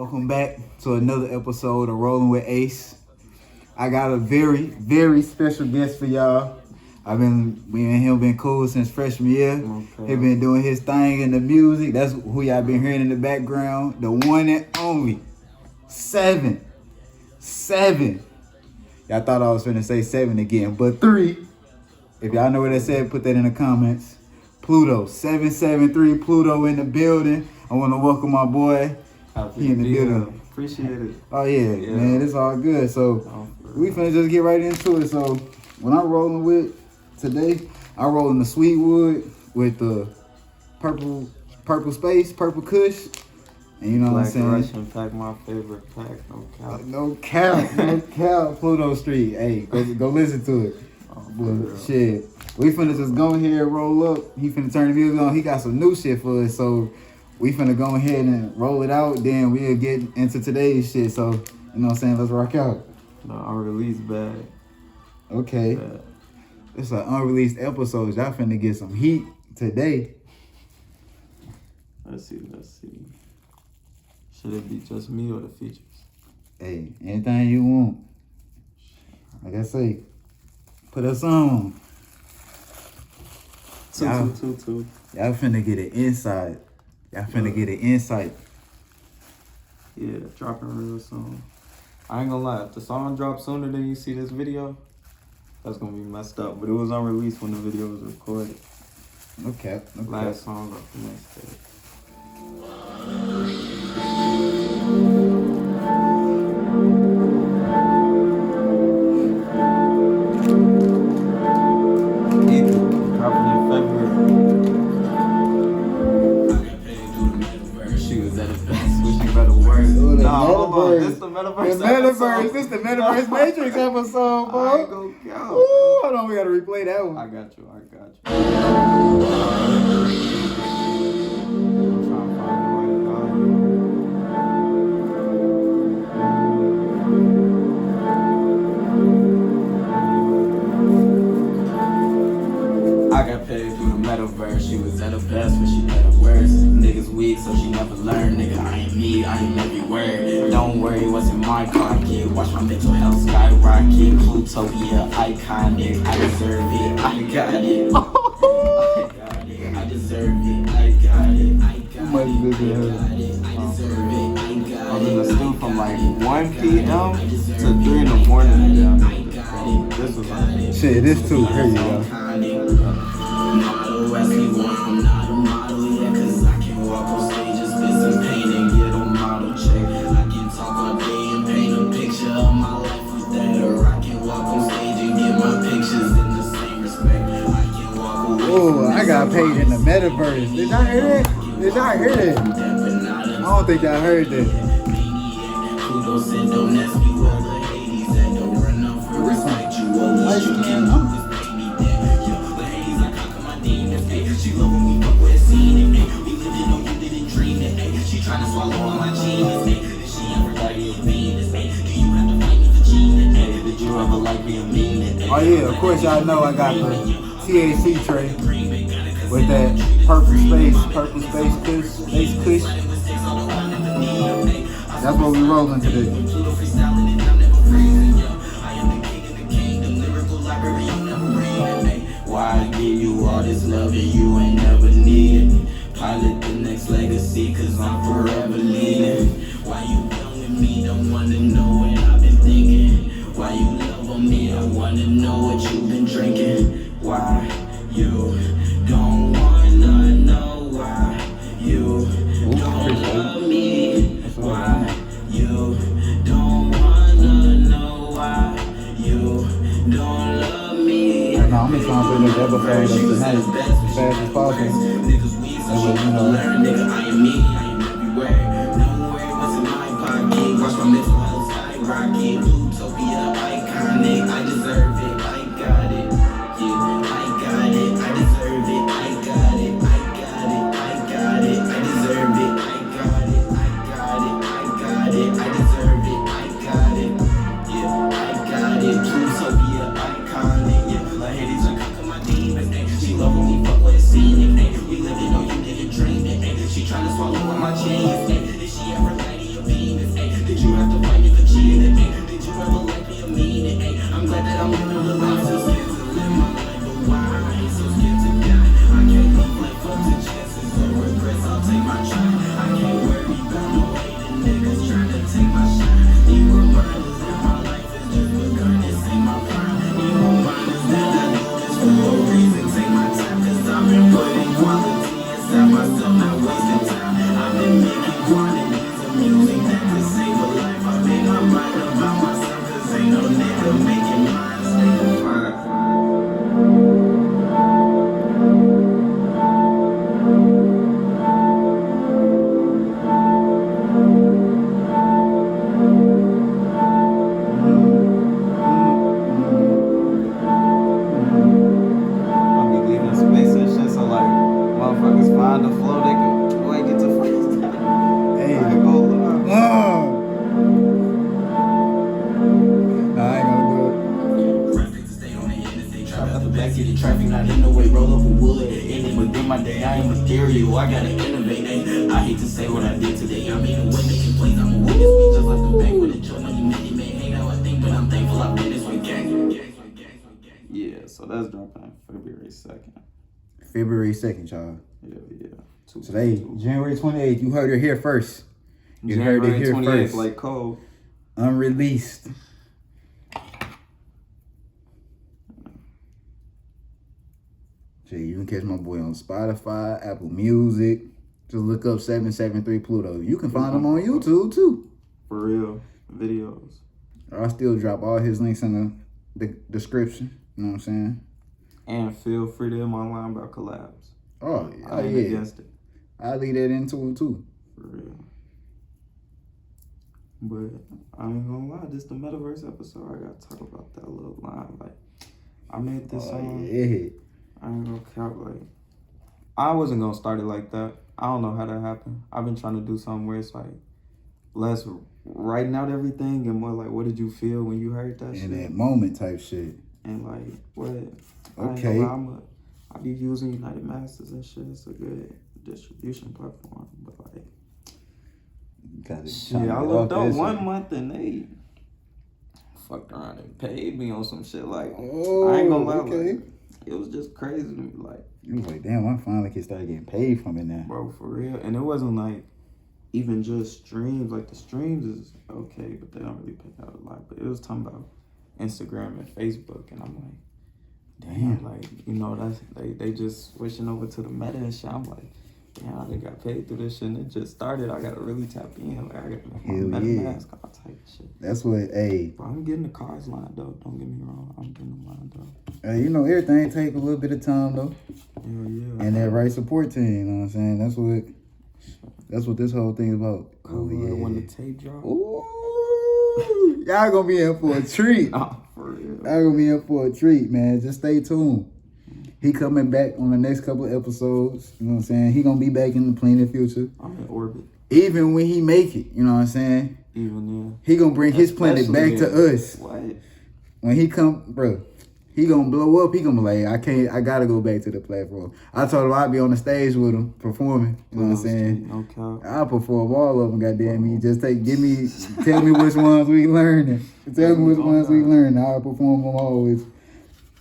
Welcome back to another episode of Rolling with Ace. I got a very, very special guest for y'all. Me and him been cool since freshman year. Okay. He been doing his thing in the music. That's who y'all been hearing in the background. The one and only 7. Y'all thought I was finna say 7 again, but 3. If y'all know what I said, put that in the comments. Pluto, 773pluto in the building. I want to welcome my boy. He in the building. Appreciate it. Oh yeah, man, it's all good. So we finna just get right into it. So what I'm rolling with today, I'm rolling the Sweetwood with the purple space, purple kush. And you know what I'm saying? Russian pack, my favorite pack. No cap. Pluto Street. Hey, go listen to it. But shit, we finna just go ahead and roll up. He finna turn the music on. He got some new shit for us, so we finna go ahead and roll it out. Then we'll get into today's shit. So, you know what I'm saying? Let's rock out. The unreleased bag. Okay. It's an unreleased episode. Y'all finna get some heat today. Let's see. Should it be just me or the features? Hey, anything you want. Like I say, put us on. Two. Y'all finna get an insight. Yeah, dropping real soon. I ain't gonna lie, if the song drops sooner than you see this video, that's gonna be messed up. But it was unreleased when the video was recorded. Okay. Last song up the next day. Dropping in February. She was at his best, wishing better words. Nah, hold on, this the metaverse. This the metaverse Matrix episode, bro. I ain't gonna count. Ooh, hold on, we gotta replay that one. I got you. I'm trying to find the right volume. I got paid through the metaverse. She was at her best, but she at her worst. Niggas weak, so she never learned. Nigga, I ain't me, I ain't everywhere. Don't worry, what's in my pocket. Watch my mental health skyrocket. Pluto, yeah, iconic. I deserve it. I got it. I deserve it. I got it. I deserve it. I was in the stool from like 1 p.m. to 3 in the morning. This was like shit, this too. Here you go. Model ask me one, I'm not a model yet, cause I can walk on stage and spit some paint and get a model check. I can talk all day and paint a picture of my life with that, or I can walk on stage and get my pictures in the same respect. I can walk away. Oh, I got paid in the metaverse. Did y'all hear that? I don't think y'all heard that. Pluto said don't ask me where the Hades at, don't run off for respect. You always you can do is pay me that. Yo, the Hades, I conquer my demons. She love when we fuck with a scene. We lived it, no, you didn't dream it. She tryna swallow all my genius. She ever like me a Venus? Do you have to fight me for cheating? Did you ever like me a mean? Oh yeah, of course y'all know I got the THC tray with that purple space kush. That's what we rolling today. Why I give you all this love and you ain't never needed? Pilot the next legacy, cause I'm forever leading. Why you done with me? Don't wanna know what I've been thinking. Why you love on me? I wanna know what you've been drinking. Why you don't wanna know why you don't love me? Why you don't wanna know why you don't love me? No, I'm just trying to put this episode up tonight as fast as possible. Nigga, I am me, I am everywhere. Don't worry what's in my pocket. Watch my mental health skyrocket. Utopia, iconic. I deserve it, I got it. Yeah, I got it, I deserve it, I got it, I got it, I got it, I deserve it, I got it, I got it, I got it, I deserve it, I got it. Yeah, I got it. Utopia, iconic. Yeah, the Hades, I conquer my demons. She love when we fuck with a scene. We live it, no, you didn't dream it. She tryna swallow Did you have to fight me for cheating? Did you ever like me or mean it? I'm glad that I'm living the life. So scared to live my life, but why? I ain't so scared to die. I can't live like fuck the chances. No regrets, I'll take my try. I can't worry about no hating niggas trying to take my shine. Need reminders that my life is just begun. This ain't my prime. Need reminders that I do this for a reason. Take my time, cause I've been putting quality inside myself, not wasting time. I've been making quantities of music that could save a life. I made my mind about myself, cause ain't no nigga making mine. Stay fine. Find the flow, they can wait get to freestyle. Hey. I ain't gonna lie. Nah, I ain't gonna do it. Traffic to stay on the interstate, trap out the backseat of traffic, not in the way, roll up a wood. Ending within my day, I ain't material, I gotta innovate. I hate to say what I did today, I mean the way making plays, I'm a witness. We just left the bank with a joke, money made it, hate how I think, but I'm thankful I've been this way, gang. Yeah, so that's dropping February 2nd. February 2nd, y'all. Yeah. Today, January 28th. You heard it here first. You January heard it here 28th, first. like Cole. Unreleased. Gee, you can catch my boy on Spotify, Apple Music. Just look up 773pluto. You can find him on YouTube too. For real. Videos. I'll still drop all his links in the description. You know what I'm saying? And feel free to hit my line about collabs. Oh, I ain't against it. I'll leave that into it too. For real. But I ain't gonna lie, this the metaverse episode. I gotta talk about that little line. Like, I made this song. Yeah. I ain't gonna count, like, I wasn't gonna start it like that. I don't know how that happened. I've been trying to do something where it's like less writing out everything and more like, what did you feel when you heard that shit? In that moment type shit. And like, what? Okay. I be using United Masters and shit. It's a good distribution platform. But like, I looked up 1 month and they fucked around and paid me on some shit. Like, I ain't gonna lie. Okay. Like, it was just crazy to me. Like, you was like, damn, I finally can start getting paid from it now. bro, for real. And it wasn't like even just streams. Like, the streams is okay, but they don't really pay out a lot. But it was talking about Instagram and Facebook, and I'm like, damn, like, you know, that's they just switching over to the meta and shit. I'm like, damn, I done got paid through this shit and it just started. I gotta really tap in. Like, I gotta make my meta mask, all type of shit. That's what, hey. Bro, I'm getting the cars lined up. Don't get me wrong. I'm getting them lined up. Hey, you know, everything take a little bit of time though. Yeah. And that right support team, you know what I'm saying? That's what this whole thing is about. When the tape drop. Ooh, y'all gonna be in for a treat. Oh, for real. Y'all gonna be in for a treat, man. Just stay tuned. He coming back on the next couple of episodes. You know what I'm saying? He gonna be back in the planet future. I'm in orbit. Even when he make it, you know what I'm saying? Even He gonna bring his planet back to us. What? When he come, bro, he gonna blow up. He gonna be like, I gotta go back to the platform. I told him I'd be on the stage with him performing. You know what I'm saying? No cap. I'll perform all of them, goddamn me. Just tell me which ones we learning. Tell me which ones we learning. I'll perform them always.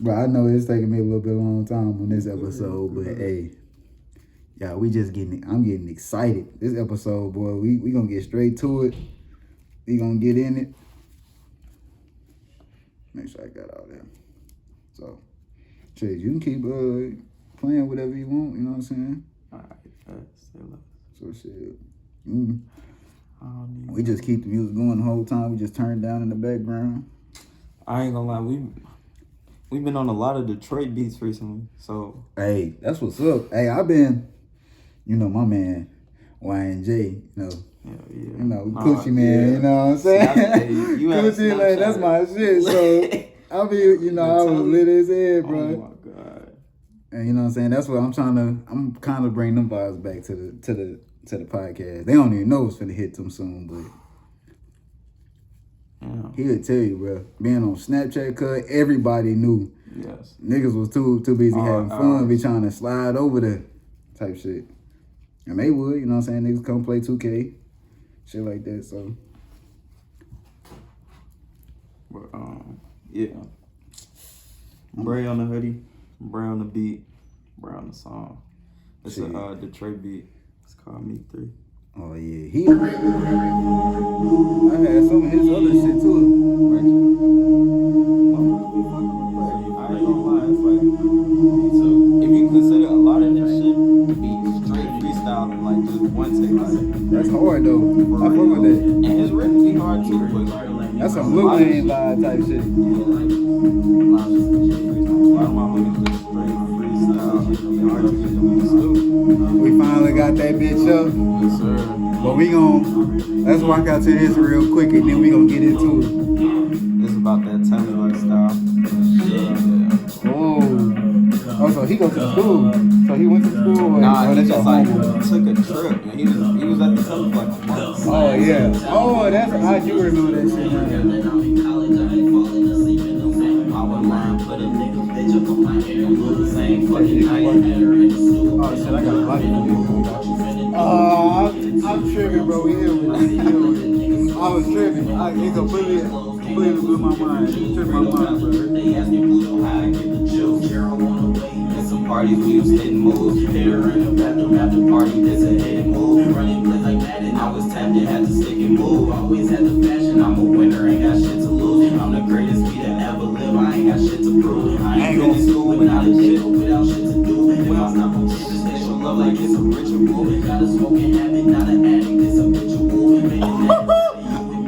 But I know it's taking me a little bit of a long time on this episode, but hey, yeah, I'm getting excited. This episode, boy, we gonna get straight to it. We gonna get in it. Make sure I got all that. So, Treez, you can keep playing whatever you want, you know what I'm saying? All right, say less. So shit. I We just keep the music going the whole time. We just turn it down in the background. I ain't gonna lie, we've been on a lot of Detroit beats recently, so. Hey, that's what's up. Hey, I've been, you know, my man, YNJ, you know. Yeah. You know, Coochie man, you know what I'm saying? Coochie, like, that's my shit, so. I be, you know, I was lit as head, bro. Oh my God. And you know what I'm saying? That's what I'm kind of bringing them vibes back to the podcast. They don't even know it's finna hit them soon, but yeah. he'll tell you, bro. Being on Snapchat, cut, everybody knew. Yes. Niggas was too busy having fun, be trying to slide over there type shit. And they would, you know what I'm saying? Niggas come play 2K, shit like that, so. But yeah. Bray on the hoodie, Bray on the beat, Bray on the song. It's a Detroit beat. It's called Me 3. Oh yeah, I had some of his other shit too. I ain't gonna lie, it's like if you consider a lot of this shit to be straight freestyle and like just one take, like that's hard though. I fuck with that. And his written be hard too, but like that's some Blue Lane vibe type shit. A lot of my niggas just straight freestyle. We finally got that bitch up. Yes, sir. But let's walk out to this real quick and then we gonna get into it. It's about that Telly lifestyle. Oh, so he goes to school. So he went to school. Nah, he just like took a trip. And he was at the Telly for like a month. Oh yeah. Oh, I do remember that shit, man. Oh shit, I got a body. I'm tripping, bro. We here with it. I was tripping. It completely blew my mind. It tripped my mind, bro. They asked me Pluto how I get the jules. JERO on the way. At some parties we was hitting moves. Ethe-r in the bathroom after party. This a hidden move. Running plays like that and I was tapped and had to stick and move. Always had the fashion. I'm a winner. Ain't got shit to lose. I'm the greatest beat to ever live. I ain't got shit to prove. I ain't been in school without a shit. Without shit to do. When I stop on campus, they show love like it's a ritual. Got a smoking habit, not an addict. It's habitual.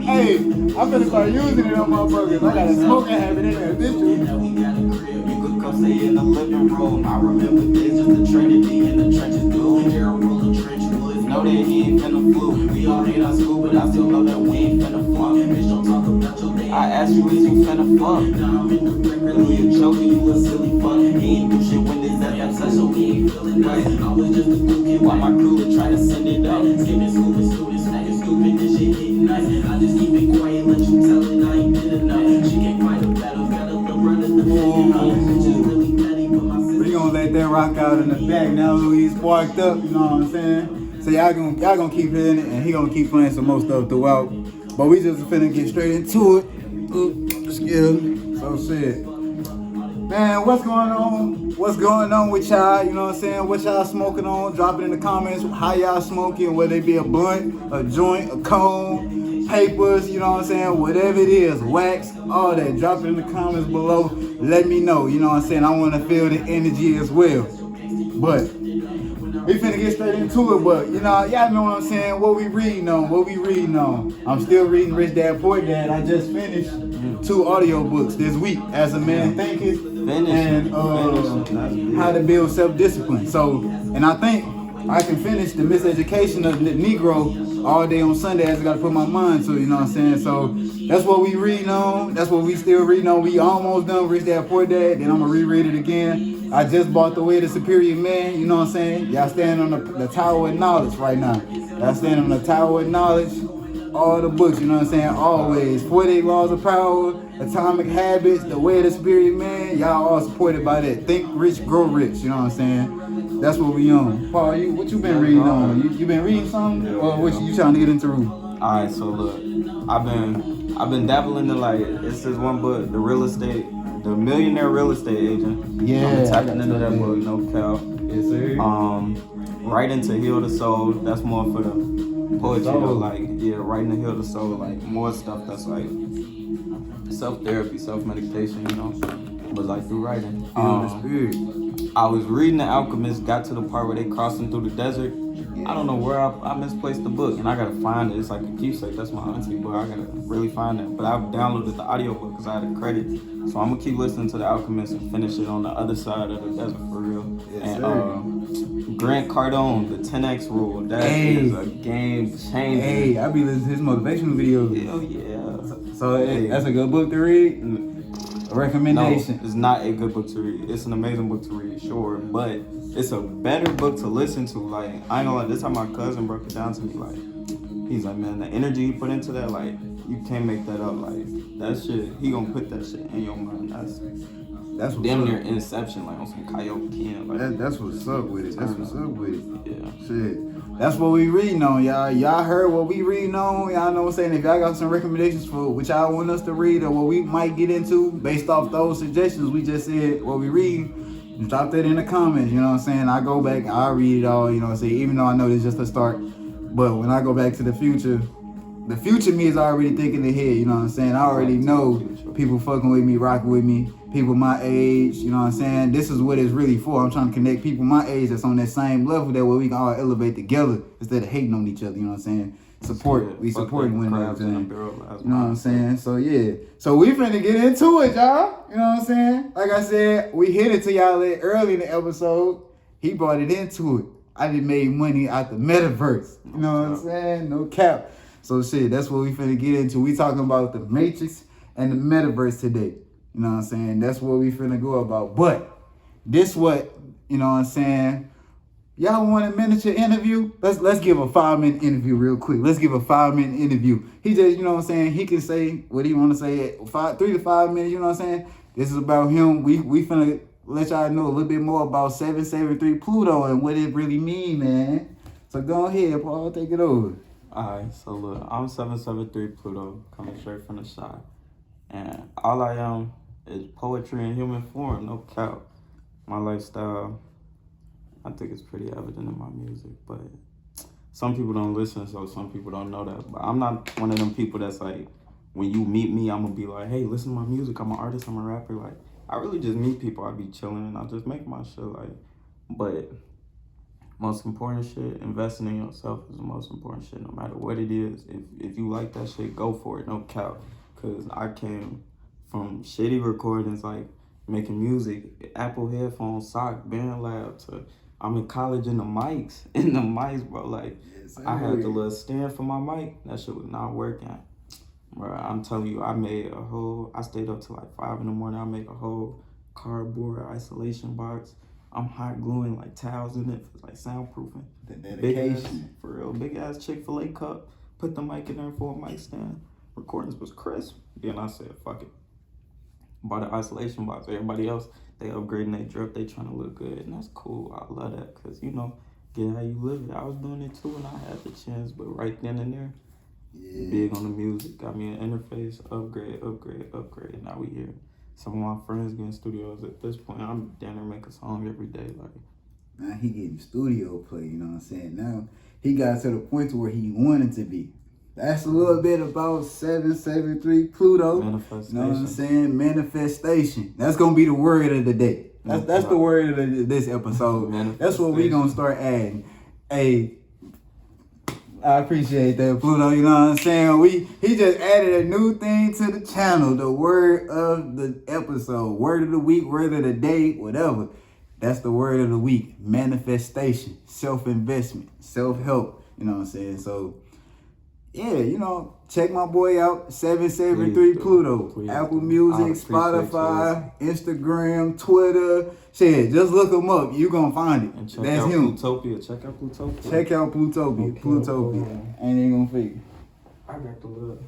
Hey, I'm gonna start using it on my burgers. I got a smoking habit in there, bitch. Now we got a crib, you could come stay in the living room. I remember days just the Trinity in the trenches, dude. JERO rolling trench woods, know that he ain't finna fluke. We all hate our school, but I still know that we ain't finna flunk. Bitch, don't talk about your day. I asked you, is you finna fuck? Now I'm in the brick, really you joking, you a silly fuck. He ain't do shit when this that such, so he ain't feeling nice. I was just a cool kid while my crew would try to send it out. Skipping school with students, snagging stupid, this shit hitting nice. I just keep it quiet, let you tell it I ain't did enough. She can't fight a battle, gotta the brother defending her. Bitches really petty, but my sister. We gonna let that rock out in the back now. Louis sparked up, you know what I'm saying? So y'all gonna keep hitting it, and he gonna keep playing some more stuff throughout. But we just finna get straight into it. So shit. Man, what's going on? What's going on with y'all? You know what I'm saying? What y'all smoking on? Drop it in the comments. How y'all smoking? Whether it be a blunt, a joint, a cone, papers, you know what I'm saying? Whatever it is, wax, all that. Drop it in the comments below. Let me know. You know what I'm saying? I want to feel the energy as well. But we finna get straight into it, but you know, y'all know what I'm saying, what we reading on. I'm still reading Rich Dad Poor Dad. I just finished 2 audiobooks this week, As a Man Thinketh and How to Build Self-Discipline. So, and I think I can finish the Miseducation of the Negro all day on Sunday as I gotta put my mind to, you know what I'm saying? So that's what we reading on, that's what we still reading on. We almost done Rich Dad Poor Dad, then I'm gonna reread it again. I just bought The Way of the Superior Man, you know what I'm saying? Y'all standing on the Tower of Knowledge right now. Y'all standing on the Tower of Knowledge, all the books, you know what I'm saying? Always. 48 Laws of Power, Atomic Habits, The Way of the Superior Man, y'all all supported by that. Think Rich, Grow Rich, you know what I'm saying? That's what we on. Paul, what you been reading on? You been reading something? Or what you trying to get into? Alright, so look, I've been dabbling in like, it's this one book, The Millionaire Real Estate Agent. Yeah. I'm tapping into that book, no cap. Yes, sir. Writing to Heal the Soul, that's more for the poetry though, like, yeah, writing to heal the soul, like more stuff that's like self-therapy, self-medication, you know, but like through writing. I was reading The Alchemist, got to the part where they crossing through the desert. I don't know where I misplaced the book, and I gotta find it. It's like a keepsake. That's my auntie book. I gotta really find it. But I've downloaded the audiobook because I had a credit. So I'm gonna keep listening to The Alchemist and finish it on the other side of the desert for real. Yes, and Grant Cardone, the 10X rule. That is a game changer. Hey, I be listening to his motivational videos. Hell yeah. So that's a good book to read. A recommendation. No, it's not a good book to read. It's an amazing book to read, sure, but it's a better book to listen to. Like, I ain't gonna lie, this time my cousin broke it down to me. Like, he's like, man, the energy you put into that, like, you can't make that up. Like, that shit, he gonna put that shit in your mind. That's what's damn up. near Inception, like on some Coyote Ken. Like, That's what's up with it. That's what's up with it. yeah. Shit. That's what we reading on, y'all. Y'all heard what we reading on. Y'all know what I'm saying? If y'all got some recommendations for what y'all want us to read or what we might get into based off those suggestions we just said, what we read, drop that in the comments, you know what I'm saying? I go back, I read it all, you know what I'm saying? Even though I know this is just a start. But when I go back to the future me is already thinking ahead, you know what I'm saying? I already know people fucking with me, rocking with me, people my age, you know what I'm saying? This is what it's really for. I'm trying to connect people my age that's on that same level that where we can all elevate together instead of hating on each other, you know what I'm saying? Support, we supporting one another. You know what I'm saying? So yeah. So we finna get into it, y'all. You know what I'm saying? Like I said, we hit it to y'all early in the episode. He brought it into it. I done made money out the metaverse. You know what I'm saying? No cap. So shit, that's what we finna get into. We talking about the Matrix and the metaverse today. You know what I'm saying? That's what we finna go about. But this what, you know what I'm saying? Y'all want a miniature interview? Let's give a 5-minute interview real quick. Let's give a 5-minute interview. He just, you know what I'm saying? He can say what he want to say at 3 to 5 minutes. You know what I'm saying? This is about him. We finna let y'all know a little bit more about 773pluto and what it really mean, man. So go ahead, Paul. Take it over. Alright, so look, I'm 773pluto, coming straight from the shop. And all I am is poetry in human form, no cap. My lifestyle, I think it's pretty evident in my music, but some people don't listen, so some people don't know that. But I'm not one of them people that's like, when you meet me, I'm gonna be like, hey, listen to my music, I'm an artist, I'm a rapper. Like, I really just meet people, I be chilling, and I just make my shit, like, but most important shit, investing in yourself is the most important shit, no matter what it is. If you like that shit, go for it, no cap. Cause I came from shitty recordings, like making music, Apple headphones, sock, band lab, to I'm in college in the mics, bro. Like, yes, I had the little stand for my mic, that shit was not working. Bro, I'm telling you, I stayed up till like 5 in the morning, I made a whole cardboard isolation box. I'm hot gluing like towels in it for like soundproofing. The dedication. Big ass, for real, big ass Chick-fil-A cup. Put the mic in there for a mic stand. Recordings was crisp. Then I said, fuck it. Bought an isolation box. Everybody else, they upgrading their drip. They trying to look good. And that's cool. I love that. Because, you know, get how you live it. I was doing it too and I had the chance. But right then and there, big on the music. Got me an interface. Upgrade. Now we here. Some of my friends getting studios. At this point, I'm down there make a song every day. Like, now he getting studio play, you know what I'm saying? Now he got to the point to where he wanted to be. That's a little bit about 773pluto. Manifestation. You know what I'm saying? Manifestation. That's gonna be the word of the day. That's the word of this episode. That's what we gonna start adding. Hey, I appreciate that, Pluto. You know what I'm saying? He just added a new thing to the channel. The word of the episode, word of the week, word of the day, whatever. That's the word of the week. Manifestation, self-investment, self-help. You know what I'm saying? So, yeah, you know, check my boy out, 773pluto. Apple Music, Spotify, Instagram, Twitter. Shit, just look him up. You gonna find it. And check That's out him. Plutopia. Check out Plutopia. Check out Plutopia. Okay. Plutopia. Ain't even gonna figure. I got the look.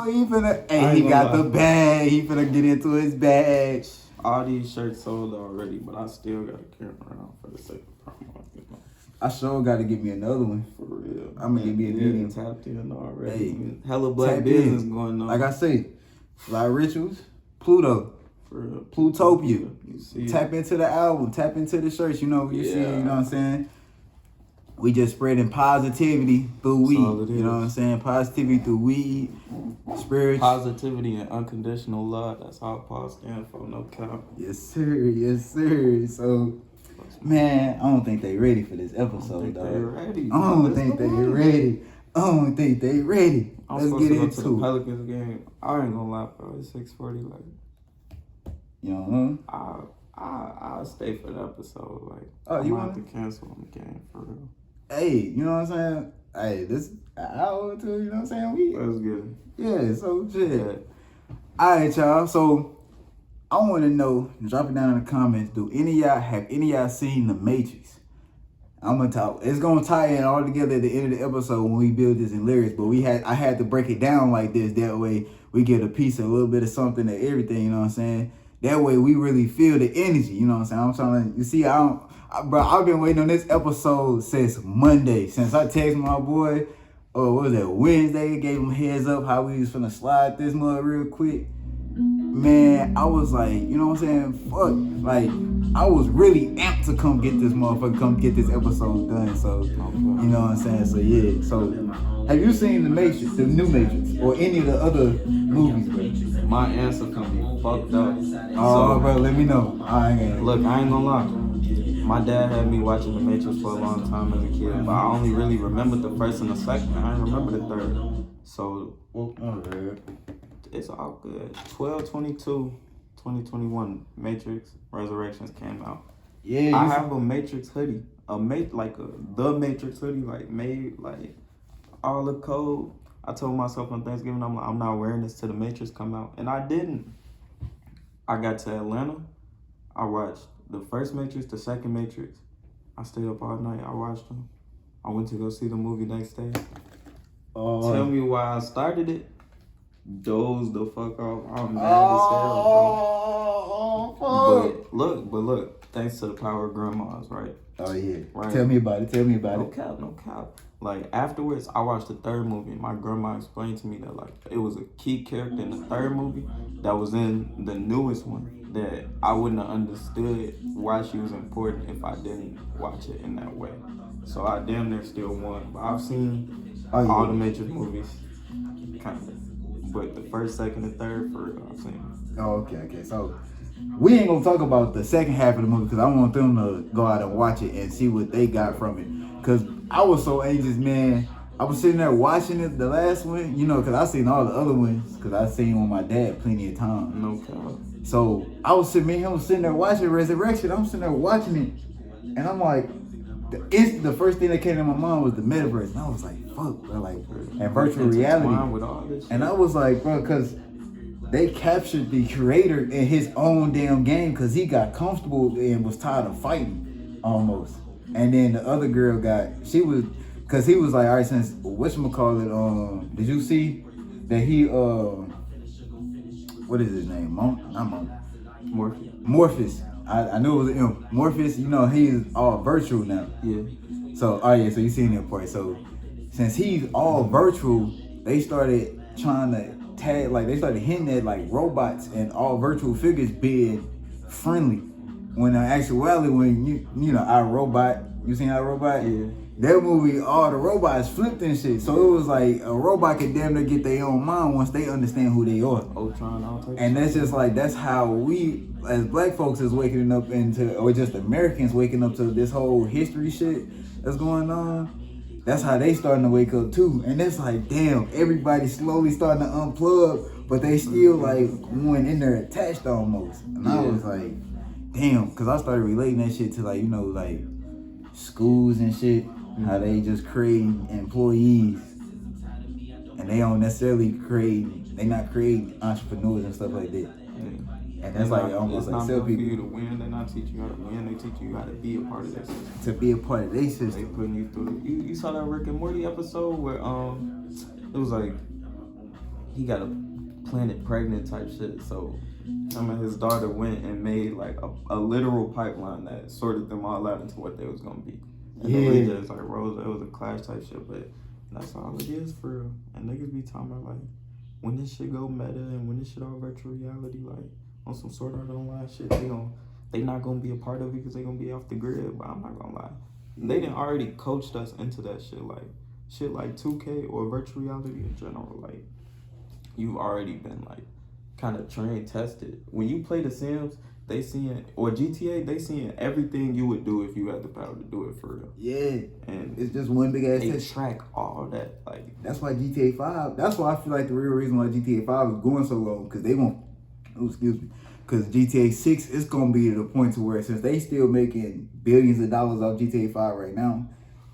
He finna. Hey, he got the bag. He finna get into his bag. All these shirts sold already, but I still gotta carry them around for the sake of promo. I sure gotta get me another one. For real. I'm gonna give me a medium. Tapped in already. Hey, hella black business going on. Like I say, Fly Rituals, Pluto. For real. Plutopia. You see tap into the album, tap into the shirts, you know, you see it, you know what I'm saying? We just spreading positivity through weed. You know what I'm saying? Positivity through weed, spiritual. Positivity and unconditional love. That's how Paul stands for, no cap. Yes, sir. Yes, sir. So, man, I don't think they ready for this episode, dog. I don't think they ready. I'm Let's get into into the it. Pelicans game. I ain't gonna lie, bro. It's 6:40. Like, You know, I'll stay for the episode. Like, oh, you want to cancel on the game for real. Hey, you know what I'm saying? Hey, this hour or two, you know what I'm saying? Let's get it. Yeah, so shit. Yeah. Alright, y'all. So I want to know, drop it down in the comments, have any of y'all seen The Matrix? I'm gonna talk. It's gonna tie in all together at the end of the episode when we build this in lyrics, but I had to break it down like this, that way we get a piece, a little bit of something of everything, you know what I'm saying? That way we really feel the energy. You know what I'm saying? You see, I've been waiting on this episode since Monday. Since I texted my boy, what was that, Wednesday, gave him a heads up how we was finna slide this mud real quick. Man, I was like, you know what I'm saying? Fuck. Like, I was really amped to come get this motherfucker, come get this episode done. So, you know what I'm saying? So, yeah. So, have you seen The Matrix, the new Matrix, or any of the other movies, bro? My answer can be fucked up. Oh, bro, let me know. Look, I ain't gonna lie. My dad had me watching The Matrix for a long time as a kid, but I only really remembered the first and the second. I didn't remember the third. So, it's all good. 12/22/2021, Matrix Resurrections came out. Yeah, I have a Matrix hoodie, the Matrix hoodie, like made like all the code. I told myself on Thanksgiving, I'm not wearing this till the Matrix come out, and I didn't. I got to Atlanta, I watched the first Matrix, the second Matrix. I stayed up all night, I watched them. I went to go see the movie next day. Tell me why I started it. Dozed the fuck off. I'm mad as hell, bro. But look, thanks to the power of grandmas, right? Oh yeah. Right. Tell me about it. No cap. Like afterwards, I watched the third movie. My grandma explained to me that like it was a key character in the third movie that was in the newest one that I wouldn't have understood why she was important if I didn't watch it in that way. So I damn near still won. But I've seen all the Matrix movies, kind of. But the first, second, and third, for real, I've seen. Oh, okay. So we ain't gonna talk about the second half of the movie because I want them to go out and watch it and see what they got from it. Because I was so anxious, man. I was sitting there watching it, the last one, you know, because I seen all the other ones because I seen with my dad plenty of times. No cap. So I was sitting there watching Resurrection. I'm sitting there watching it, and I'm like, the first thing that came to my mind was the metaverse, and I was like, fuck, bro, like, and virtual reality. With all this shit. And I was like, bro, because they captured the creator in his own damn game because he got comfortable and was tired of fighting, almost. And then the other girl because he was like, all right, since, whatchamacallit, did you see that he, what is his name? Morpheus. I knew it was him. Morpheus, you know, he's all virtual now. Yeah. So, so you seen that part. So, since he's all virtual, they started trying to they started hinting at like robots and all virtual figures being friendly. When in actuality, when you know, iRobot, you seen iRobot? Yeah. That movie, all the robots flipped and shit. So it was like a robot could damn near get their own mind once they understand who they are. Ultron, and that's just like, that's how we as black folks is waking up into, or just Americans waking up to this whole history shit that's going on. That's how they starting to wake up too. And it's like, damn, everybody slowly starting to unplug, but they still like going in there attached almost. And I was like, damn, because I started relating that shit to like, you know, like schools and shit, how they just create employees and they don't necessarily they not creating entrepreneurs and stuff like that. And that's like almost like sell people. For you to win, they're not teaching you how to win, they teach you how to be a part of that system. To be a part of their system. They putting you through you saw that Rick and Morty episode where it was like he got a planet pregnant type shit, so his daughter went and made like a literal pipeline that sorted them all out into what they was gonna be. And the way just like rose, it was a clash type shit, but that's all it is for real. And niggas be talking about like when this shit go meta and when this shit all virtual reality, like on some sort of online shit, they not gonna be a part of it because they gonna be off the grid. But I'm not gonna lie, they done already coached us into that shit like 2K or virtual reality in general. Like you've already been like kind of trained, tested. When you play The Sims, they seeing, or GTA, they seeing everything you would do if you had the power to do it for real. Yeah, and it's just one big ass they test. Track all that. Like that's why GTA 5. That's why I feel like the real reason why GTA 5 is going so long, because they won't. Oh, excuse me. Because GTA 6 is gonna be to the point to where since they still making billions of dollars off GTA 5 right now,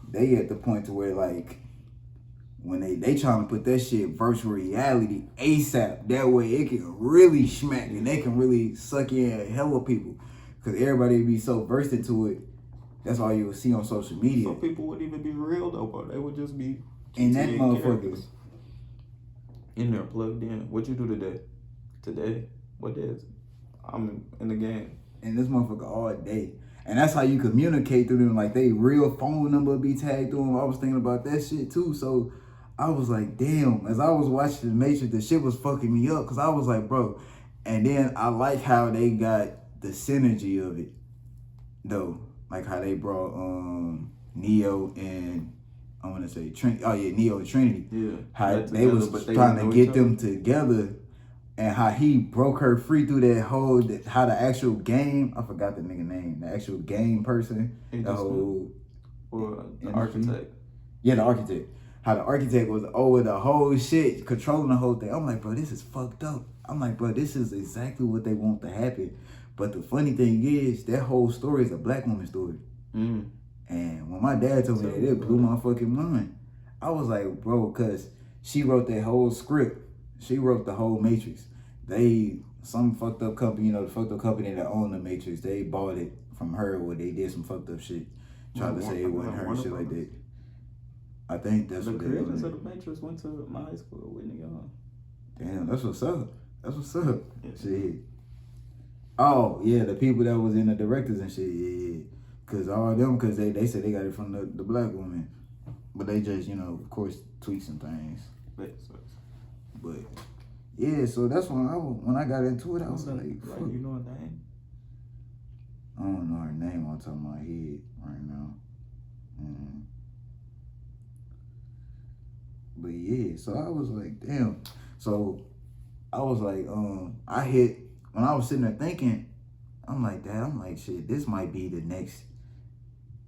they at the point to where like when they trying to put that shit virtual reality ASAP. That way it can really smack and they can really suck in a hell of people. Because everybody be so versed into it. That's all you will see on social media. Some people wouldn't even be real though, but they would just be and that motherfuckers in there plugged in. What you do today? What day is it? I'm in the game. And this motherfucker all day. And that's how you communicate through them. Like, they real phone number be tagged through them. I was thinking about that shit too. So I was like, damn. As I was watching The Matrix, the shit was fucking me up. Because I was like, bro. And then I like how they got the synergy of it, though. Like how they brought Neo and I want to say Trinity. Oh yeah, Neo and Trinity. Yeah. How they was trying to get them together, and how he broke her free through that whole. How the actual game. I forgot the nigga name. The actual game person. The whole. Or the architect. Yeah, the architect. How the architect was over the whole shit, controlling the whole thing. I'm like, bro, this is fucked up. I'm like, bro, this is exactly what they want to happen. But the funny thing is, that whole story is a black woman story. Mm. And when my dad told me that, it blew my fucking mind. I was like, bro, because she wrote that whole script. She wrote the whole Matrix. Some fucked up company, the fucked up company that owned the Matrix, they bought it from her where they did some fucked up shit. Tried to say it wasn't her and shit like that. I think that's what they did. The creators of the Matrix went to my high school with Whitney Young. Damn, that's what's up. That's what's up. Yeah. Shit. Oh, yeah, the people that was in the directors and shit, yeah. Because all of them, because they said they got it from the black woman. But they just, of course, tweak some things. But, yeah, so that's when I got into it, I was like, fuck. You know her name? I don't know her name on top of my head right now. But yeah, so I was like, damn. So I was like, when I was sitting there thinking, I'm like, shit, this might be the next.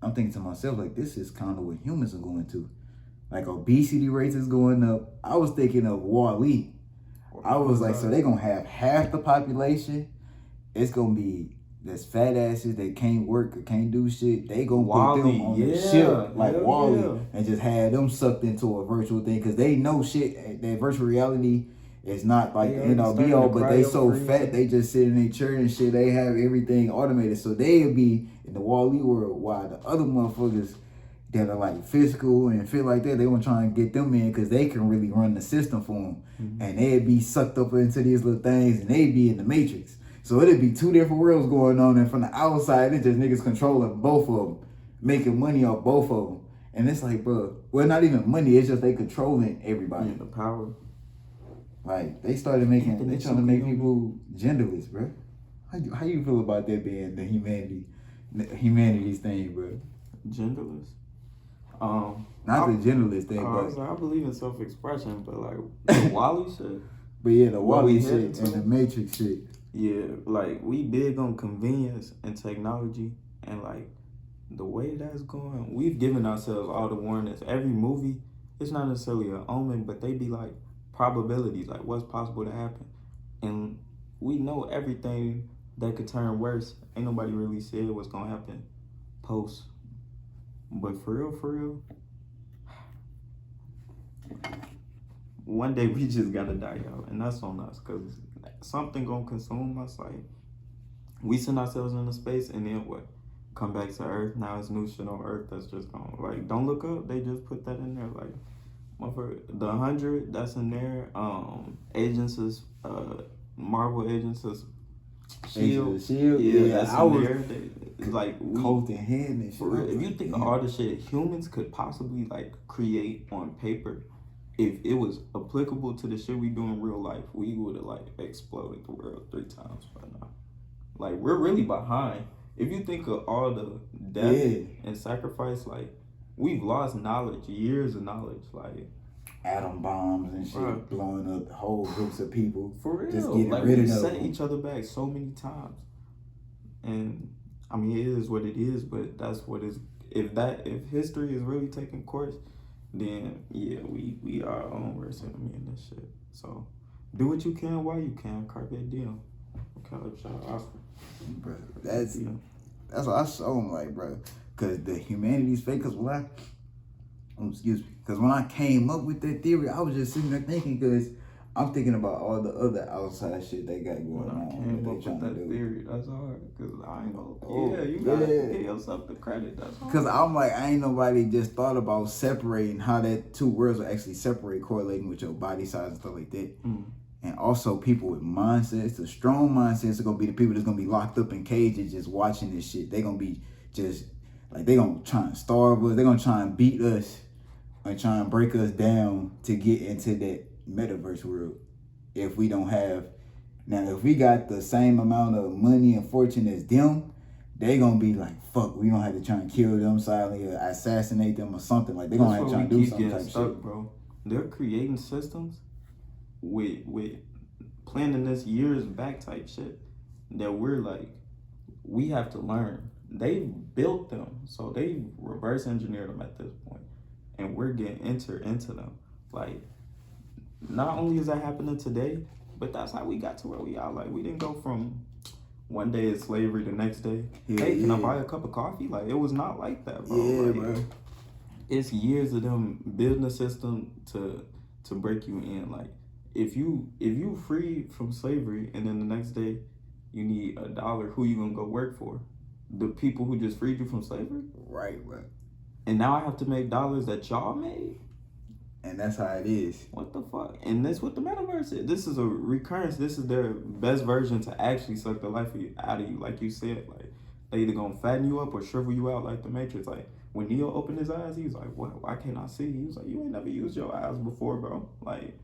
I'm thinking to myself, like, this is kind of what humans are going to. Like, obesity rates is going up. I was thinking of WALL-E. I was like, so they're going to have half the population. It's going to be this fat asses that can't work or can't do shit. They going to put them on the ship like WALL-E and just have them sucked into a virtual thing. Because they know shit, that virtual reality is not like the end all be all, but they so fat, they just sit in their chair and shit. They have everything automated. So they'll be in the WALL-E world while the other motherfuckers that are like physical and feel like that, they want to try and get them in because they can really run the system for them. Mm-hmm. And they'd be sucked up into these little things and they'd be in the Matrix. So it'd be two different worlds going on, and from the outside, it's just niggas controlling both of them, making money off both of them. And it's like, bro, well, not even money, it's just they controlling everybody. Yeah, the power. Like, they started making, they trying to make people genderless, bro. How you feel about that being the humanity's thing, bro? Genderless? Not the genderless thing, but I believe in self-expression, but like the WALL-E shit. But yeah, the WALL-E shit and the Matrix shit. Yeah, like we big on convenience and technology, and like the way that's going, we've given ourselves all the warnings. Every movie, it's not necessarily an omen, but they be like probabilities, like what's possible to happen. And we know everything that could turn worse. Ain't nobody really said what's gonna happen post. But for real, one day we just gotta die out, and that's on us, cause something gonna consume us. Like, we send ourselves into space, and then what? Come back to Earth. Now it's new shit on Earth that's just gonna, like, don't look up. They just put that in there. Like, the 100 that's in there. Agents is Marvel Agents is Shield. Yeah, that's in there. Like, coat and hand and shit. If you think of all the shit humans could possibly like create on paper, if it was applicable to the shit we do in real life, we would have like exploded the world 3 times by now. Like, we're really behind. If you think of all the death and sacrifice, like, we've lost knowledge, years of knowledge, like atom bombs and shit, blowing up whole groups of people. For real, just getting like, rid we of set them. each other back so many times. And I mean, it is what it is, but that's what is. If history is really taking course, then yeah, we are our own worst enemy in this shit. So do what you can while you can. Carpe diem. Bro, that's what I saw him like, bro. Cause the humanity's fake. Cause when I came up with that theory, I was just sitting there thinking, cause I'm thinking about all the other outside shit they got going on. Came up with that theory. That's hard. Cause I ain't know. You gotta give yourself the credit. That's hard. Cause I'm like, I ain't nobody just thought about separating how that two worlds will actually separate, correlating with your body size and stuff like that. And also people with mindsets, the strong mindsets are gonna be the people that's gonna be locked up in cages just watching this shit. They gonna be just like they gonna try and starve us. They gonna try and beat us and try and break us down to get into that metaverse world. If we don't have now, if we got the same amount of money and fortune as them, they gonna be like, fuck, we gonna have to try and kill them silently or assassinate them or something. Like they gonna have to try and do some type of shit. Bro. They're creating systems with planning this years back type shit that we're like, we have to learn. They built them, so they reverse engineered them at this point, and we're getting into them. Like, not only is that happening today, but that's how we got to where we are. Like, we didn't go from one day of slavery the next day. Hey, can I buy a cup of coffee? Like, it was not like that, bro. Yeah, like, bro. It's years of them building a system to break you in. Like, if you free from slavery and then the next day you need $1, who you gonna go work for? The people who just freed you from slavery? Right, bro. And now I have to make dollars that y'all made? And that's how it is. What the fuck? And that's what the metaverse is. This is a recurrence. This is their best version to actually suck the life out of you. Like you said, like they either gonna fatten you up or shrivel you out like the Matrix. Like when Neo opened his eyes, he was like, "What? Why can't I see?" He was like, "You ain't never used your eyes before, bro. Like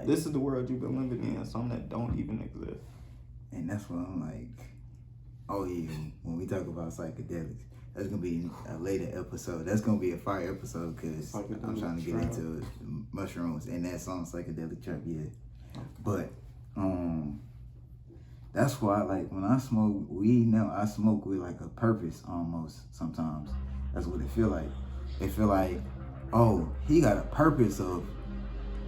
this is the world you've been living in. Some that don't even exist." And that's what I'm like. Oh yeah, when we talk about psychedelics, that's gonna be a later episode. That's gonna be a fire episode because I'm trying to get into mushrooms and that song psychedelic trap. Yeah, but that's why like when I smoke weed now, I smoke with like a purpose almost. Sometimes that's what it feel like. It feel like, oh, he got a purpose of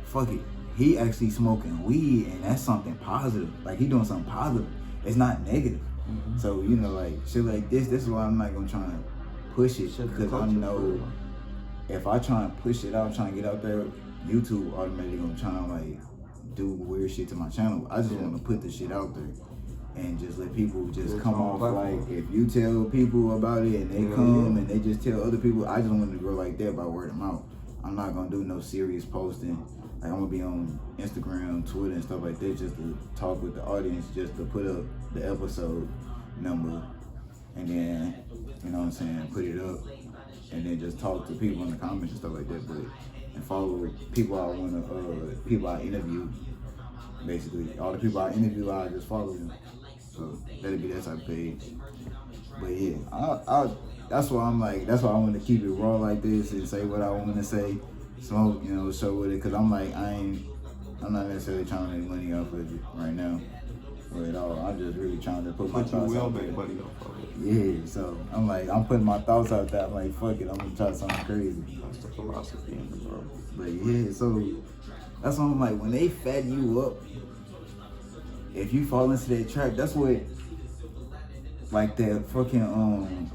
fuck it. He actually smoking weed and that's something positive. Like he doing something positive. It's not negative. Mm-hmm. So, you know, like shit like this is why I'm not gonna try and push it because I know if I try and push it out, trying to get out there, YouTube automatically gonna try and like do weird shit to my channel. I just want to put the shit out there and just let people just come off like if you tell people about it and they come and they just tell other people. I just want to grow like that by word of mouth. I'm not gonna do no serious posting. Like I'm gonna be on Instagram, Twitter, and stuff like that just to talk with the audience, just to put up the episode number, and then you know what I'm saying, put it up, and then just talk to people in the comments and stuff like that. But and follow people I wanna, people I interview. Basically, all the people I interview, I just follow them. So that'll be that type of page. But yeah, I that's why I'm like, that's why I want to keep it raw like this and say what I want to say. Smoke, you know, show with it, cause I'm like, I'm not necessarily trying to make money off of it right now, or at all. I'm just really trying to put my thoughts out there. Yeah, so I'm like, I'm putting my thoughts out there. I'm like, fuck it, I'm gonna try something crazy. That's the philosophy in the world. But yeah, so that's why I'm like, when they fatten you up, if you fall into that trap, that's what, like that fucking,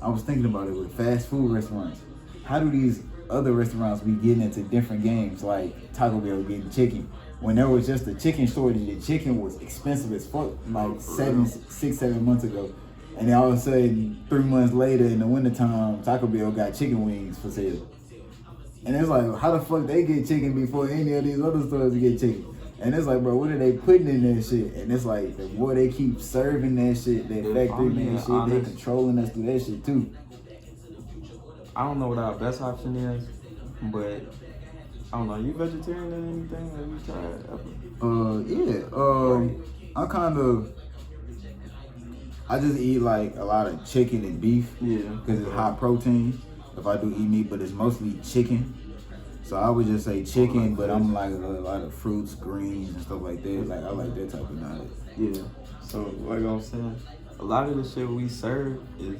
I was thinking about it with fast food restaurants. How do these other restaurants be getting into different games, like Taco Bell getting chicken? When there was just a chicken shortage, the chicken was expensive as fuck, like 7 months ago. And then all of a sudden, 3 months later in the wintertime, Taco Bell got chicken wings for sale. And it's like, how the fuck they get chicken before any of these other stores get chicken? And it's like, bro, what are they putting in that shit? And it's like, the more they keep serving that shit, that factory made shit, they controlling us through that shit too. I don't know what our best option is, but I don't know. Are you vegetarian or anything? Have you tried ever? I just eat like a lot of chicken and beef. Yeah. Because it's high protein. If I do eat meat, but it's mostly chicken. So I would just say chicken, but I'm like a lot of fruits, greens, and stuff like that. Like I like that type of diet. Yeah. So like I'm saying, a lot of the shit we serve is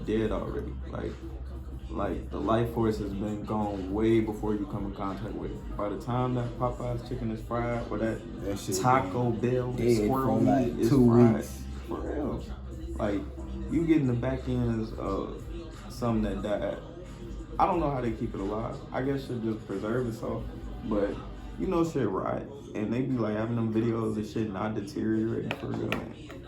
dead already. Like the life force has been gone way before you come in contact with it. By the time that Popeye's chicken is fried or that Taco Bell squirrel meat is fried, for real. Like you get in the back ends of something that died. I don't know how they keep it alive. I guess shit just preserve itself. But you know shit right. And they be like having them videos of shit not deteriorating for real.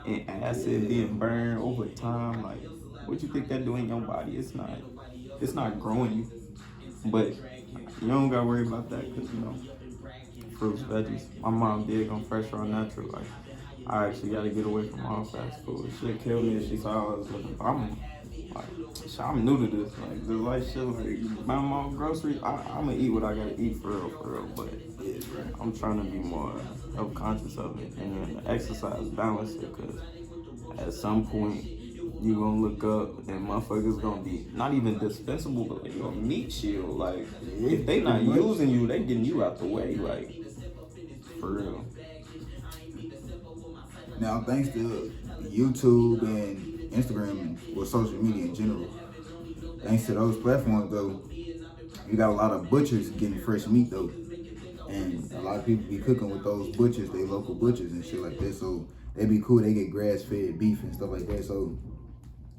And acid being burned over time. Like what you think that do in your body? It's not growing you. But you don't gotta worry about that because you know fruits, veggies. My mom big on fresh, raw, natural. Like, I actually got to get away from all fast food. Shit killed me if she saw I was looking for. I'm new to this. Like, the light shit, like, my mom groceries, I'm gonna eat what I gotta eat for real. But yeah, I'm trying to be more health conscious of it. And then the exercise balance it, because at some point, you gonna look up and motherfuckers gonna be not even dispensable, but they gonna meet you. Like, if they not using you, they getting you out the way. Like, for real. Now, thanks to YouTube and Instagram, or social media in general, thanks to those platforms, though, you got a lot of butchers getting fresh meat, though. And a lot of people be cooking with those butchers, they local butchers and shit like that. So they be cool. They get grass-fed beef and stuff like that. So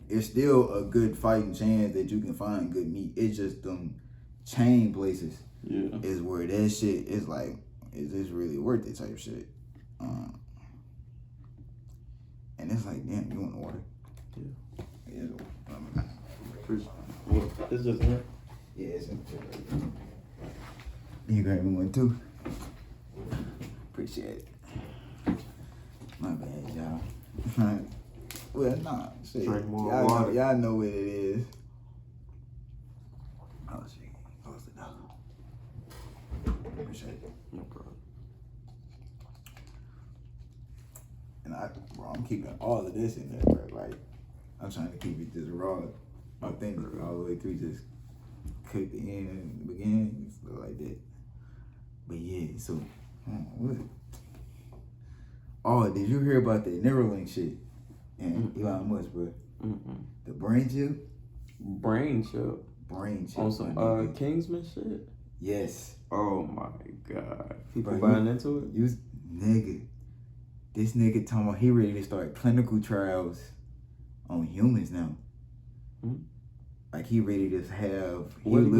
it's still a good fighting chance that you can find good meat. It's just them chain places is where that shit is like, is this really worth it type shit. And it's like, damn, you want water? Yeah. It's just here. Yeah, it's in there. You grab me one too. Appreciate it. My bad, y'all. Well, nah, shit. Drink more y'all water. Y'all know what it is. Oh shit, close it down. Appreciate it. No problem. And I'm keeping all of this in there, bro. Like, I'm trying to keep it just raw, authentic, all the way through. Just cook the end and the beginning and stuff like that. But yeah, so what? Oh, did you hear about the Neuralink shit and Elon Musk, bro? The brain chip. Brain chip. On some Kingsman shit. Yes. Oh my god. People buying into it. This nigga talking about he ready to start clinical trials on humans now. Like he ready to have. What he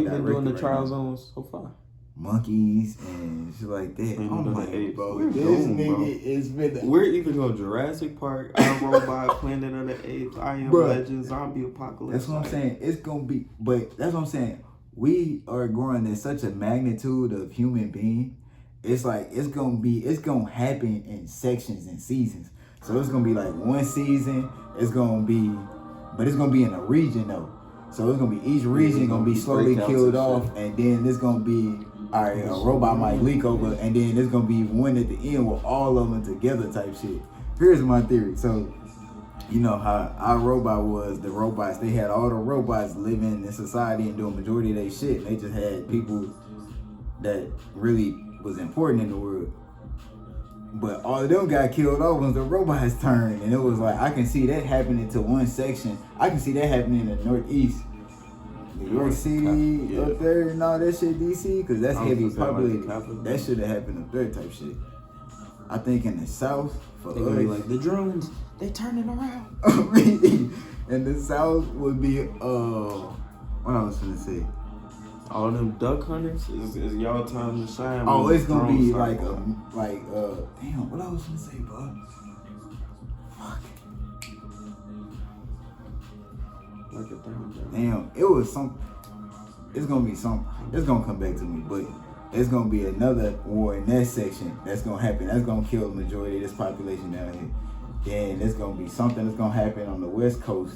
been doing the trials on so far? Monkeys and shit like that. Oh my god, bro. This nigga is been. We're either going Jurassic Park, iRobot, Planet of the Apes, I Am Legend, Zombie Apocalypse. That's what I'm saying. It's gonna be, but that's what I'm saying. We are growing in such a magnitude of human being. It's like it's gonna happen in sections and seasons. So it's gonna be like one season. It's gonna be in a region though. So it's gonna be each region gonna be slowly killed off, and then it's gonna be a robot might leak over, and then there's gonna be one at the end with all of them together type shit. Here's my theory. So, you know how our robot was, the robots, they had all the robots living in society and doing majority of their shit. And they just had people that really was important in the world. But all of them got killed off when the robots turned. And it was like, I can see that happening to one section. I can see that happening in the Northeast. New York City, up there and all that shit, DC, because that's heavy populated. That should have happened up there type shit. I think in the South, for us, like the drones, they turning around. In the South would be, what I was gonna say? All them duck hunters is y'all time to shine. Oh, it's gonna be damn, what I was gonna say, bro? Fuck. Damn, it was some. It's gonna be some. It's gonna come back to me, but it's gonna be another war in that section that's gonna happen. That's gonna kill the majority of this population down here. Then there's gonna be something that's gonna happen on the West Coast,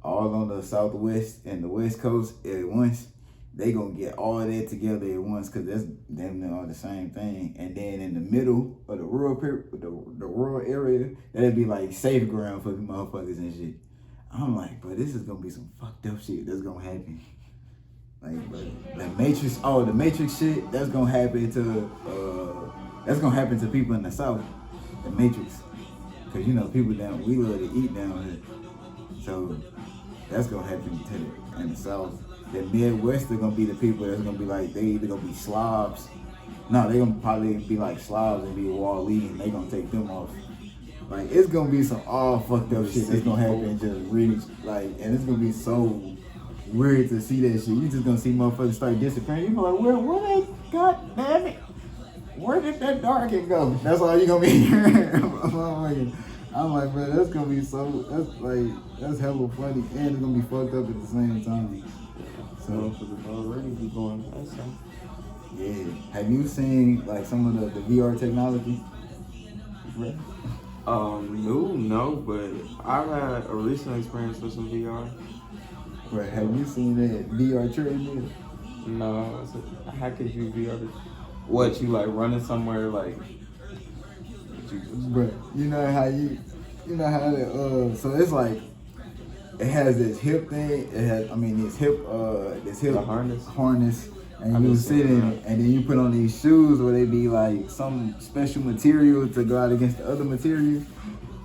all on the Southwest and the West Coast at once. They gonna get all of that together at once, cause that's them all the same thing. And then in the middle of the rural area, that'd be like safe ground for the motherfuckers and shit. I'm like, bro, this is gonna be some fucked up shit that's gonna happen. Like, bro, the Matrix shit, that's gonna happen to people in the South. The Matrix, cause you know people we love to eat down here, so that's gonna happen in the South. The Midwest are gonna be the people that's gonna be like, they either gonna be Slavs. No, they gonna probably be like Slavs and be walle, and they gonna take them off. Like, it's gonna be some all fucked up shit that's gonna happen just really, like, and it's gonna be so weird to see that shit. You just gonna see motherfuckers start disappearing. You be like, where they, god damn it, where did that darken go? That's all you gonna be hearing. I'm like, bro, that's gonna be that's hella funny, and it's gonna be fucked up at the same time. So already be going. Yeah. Have you seen like some of the VR technology? Right. No, but I've had a recent experience with some VR. Right. Have you seen that VR treadmill? No, how could you VR? What, you like running somewhere like? Bro, you know how that, so it's like, it has this hip thing, this hip The harness, and you sit in it, and then you put on these shoes where they be like some special material to go out against the other material,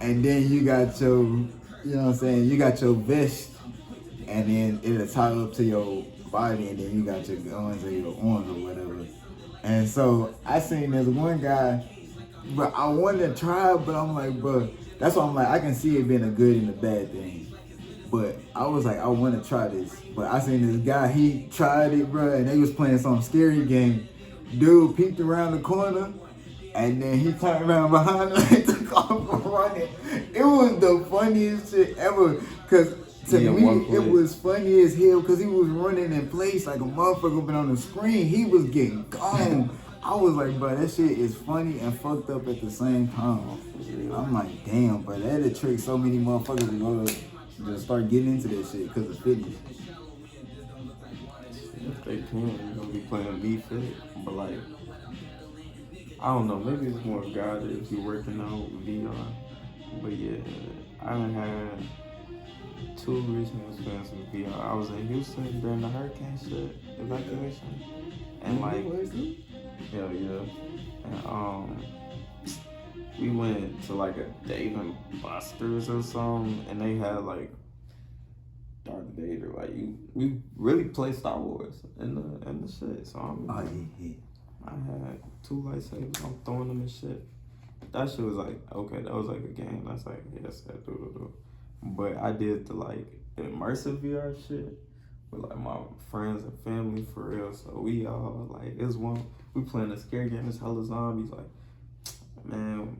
and then you got your, you know what I'm saying, you got your vest, and then it'll tie up to your body, and then you got your guns or your arms or whatever. And so I seen this one guy, but I wanted to try it, but I'm like, bro, that's why I'm like, I can see it being a good and a bad thing. But I was like, I want to try this. But I seen this guy, he tried it, bro, and they was playing some scary game. Dude peeked around the corner, and then he turned around behind him and took off running. It was the funniest shit ever, because to me, it was funny as hell, because he was running in place like a motherfucker, but on the screen, he was getting gone. I was like, bro, that shit is funny and fucked up at the same time. I'm like, damn, bro, that'd trick so many motherfuckers to go to just start getting into that shit because of fitness. If they can, you're gonna be playing Be Fit, but like, I don't know, maybe it's more guided if you're working out VR. But yeah, I done had 2 recent experiences with VR. I was in Houston during the hurricane shit evacuation, and like, hell yeah, and we went to like a Dave and Buster's or something, and they had like Darth Vader, like we really play Star Wars and the shit. So I had 2 lightsabers, I'm throwing them and shit. That shit was like, okay, that was like a game. That's like, yes, that do. But I did the like immersive VR shit with like my friends and family for real. So we all like, we playing a scary game, it's hella zombies. Like, man,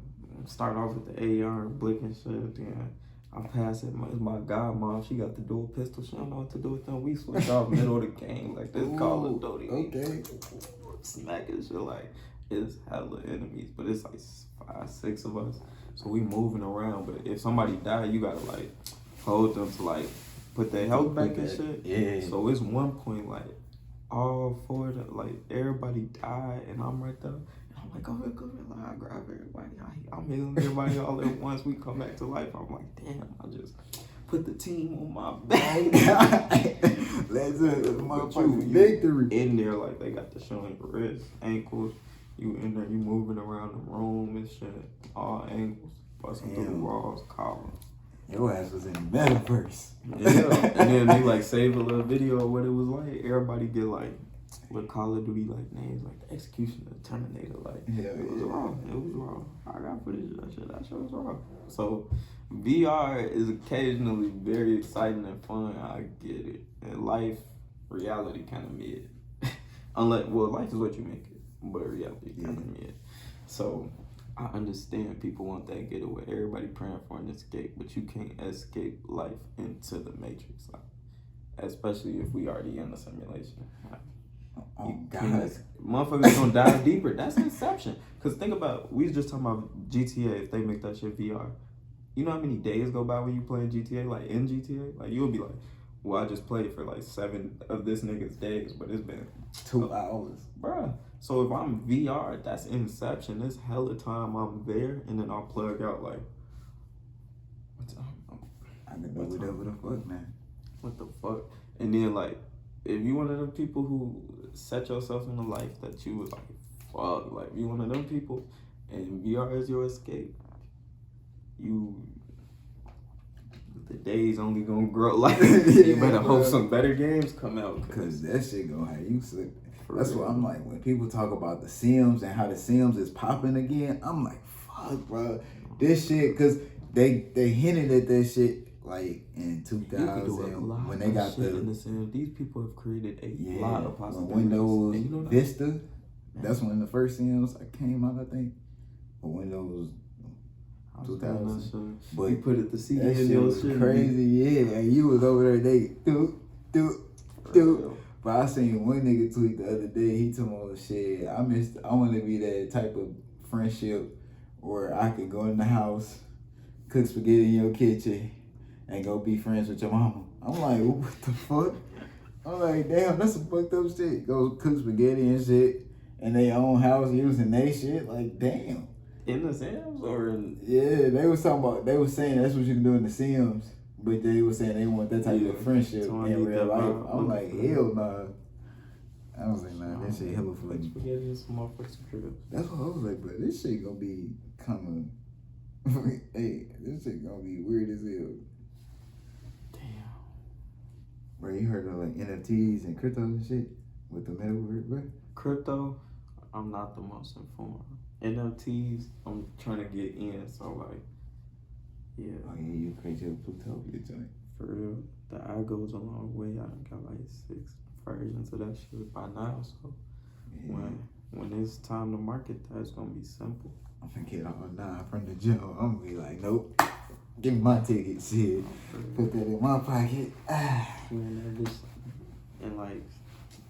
start off with the AR and blick and shit. Then I pass it. My godmom, she got the dual pistol. She don't know what to do with them. We switch off middle of the game like this Call of Duty. Okay. Smacking shit like it's hella enemies, but it's like 5, 6 of us. So we moving around. But if somebody die, you gotta like hold them to like put their health back and shit. Yeah. So it's one point like all 4 of them, like everybody died, and I'm right there. I'm like, go ahead, like, I grab everybody. I'm healing everybody all at once. We come back to life. I'm like, damn, I just put the team on my back. That's a motherfucking victory. In there, like, they got the showing wrists, ankles. You in there, you moving around the room and shit. All angles, busting through the walls, columns. Your ass was in the metaverse. Yeah, and then they like save a little video of what it was like. Everybody get like, with Call of Duty like names like the Executioner, Terminator, like it was raw. It was raw. I got footage of that shit. That shit was raw. So VR is occasionally very exciting and fun. I get it. And life, reality kind of mid. Unless, well, life is what you make it, but reality kind of mid. So I understand people want that getaway. Everybody praying for an escape, but you can't escape life into the matrix, like, especially if we already in the simulation. Oh, God. Motherfuckers gonna dive deeper. That's Inception. Cause think about, we was just talking about GTA. If they make that shit VR, you know how many days go by when you playing GTA? Like in GTA, like you'll be like, well, I just played for like 7 of this nigga's days, but it's been 2 hours, bruh. So if I'm VR, that's Inception. This hella time I'm there, and then I'll plug out like, what's up? I can do whatever the fuck, man. What the fuck? And then like, if you one of them people who set yourself in a life that you was like, fuck, like you one of them people, and VR is your escape, the days only gonna grow. Like, you better hope some better games come out. Cause that shit gonna have you sick. That's what I'm like, when people talk about the Sims and how the Sims is popping again, I'm like, fuck, bro. This shit, cause they hinted at that shit like in 2000 when they got in the Sims. These people have created a lot of possibilities. Windows and you know Vista, that's when the first Sims came out, I think. Or Windows 2000. But you put it to see that shit was crazy, yeah. And you was over there, they do. But I seen one nigga tweet the other day. He told me, shit, I want to be that type of friendship where I could go in the house, cook spaghetti in your kitchen, and go be friends with your mama. I'm like, what the fuck? I'm like, damn, that's some fucked up shit. Go cook spaghetti and shit in their own house using they shit. Like, damn. In the Sims or in... Yeah, they was saying that's what you can do in the Sims. But they were saying they want that type of friendship in real life. I'm like, hell nah. I was like, nah, that shit hella funny. Spaghetti and some motherfucking cribs. That's what I was like, bro. This shit gonna be kinda hey, this shit gonna be weird as hell. Damn. Bro, you heard of like NFTs and crypto and shit with the metaverse, bro? Crypto, I'm not the most informed. NFTs, I'm trying to get in, so like, yeah. Oh yeah, you create your Plutopia joint. For real, the eye goes a long way. I done got like 6 versions of that shit by now, so Yeah. when it's time to market that, it's gonna be simple. I'm finna get all 9 from the gym. I'm gonna be like, nope. Give me my ticket, shit. Put that in my pocket. And like,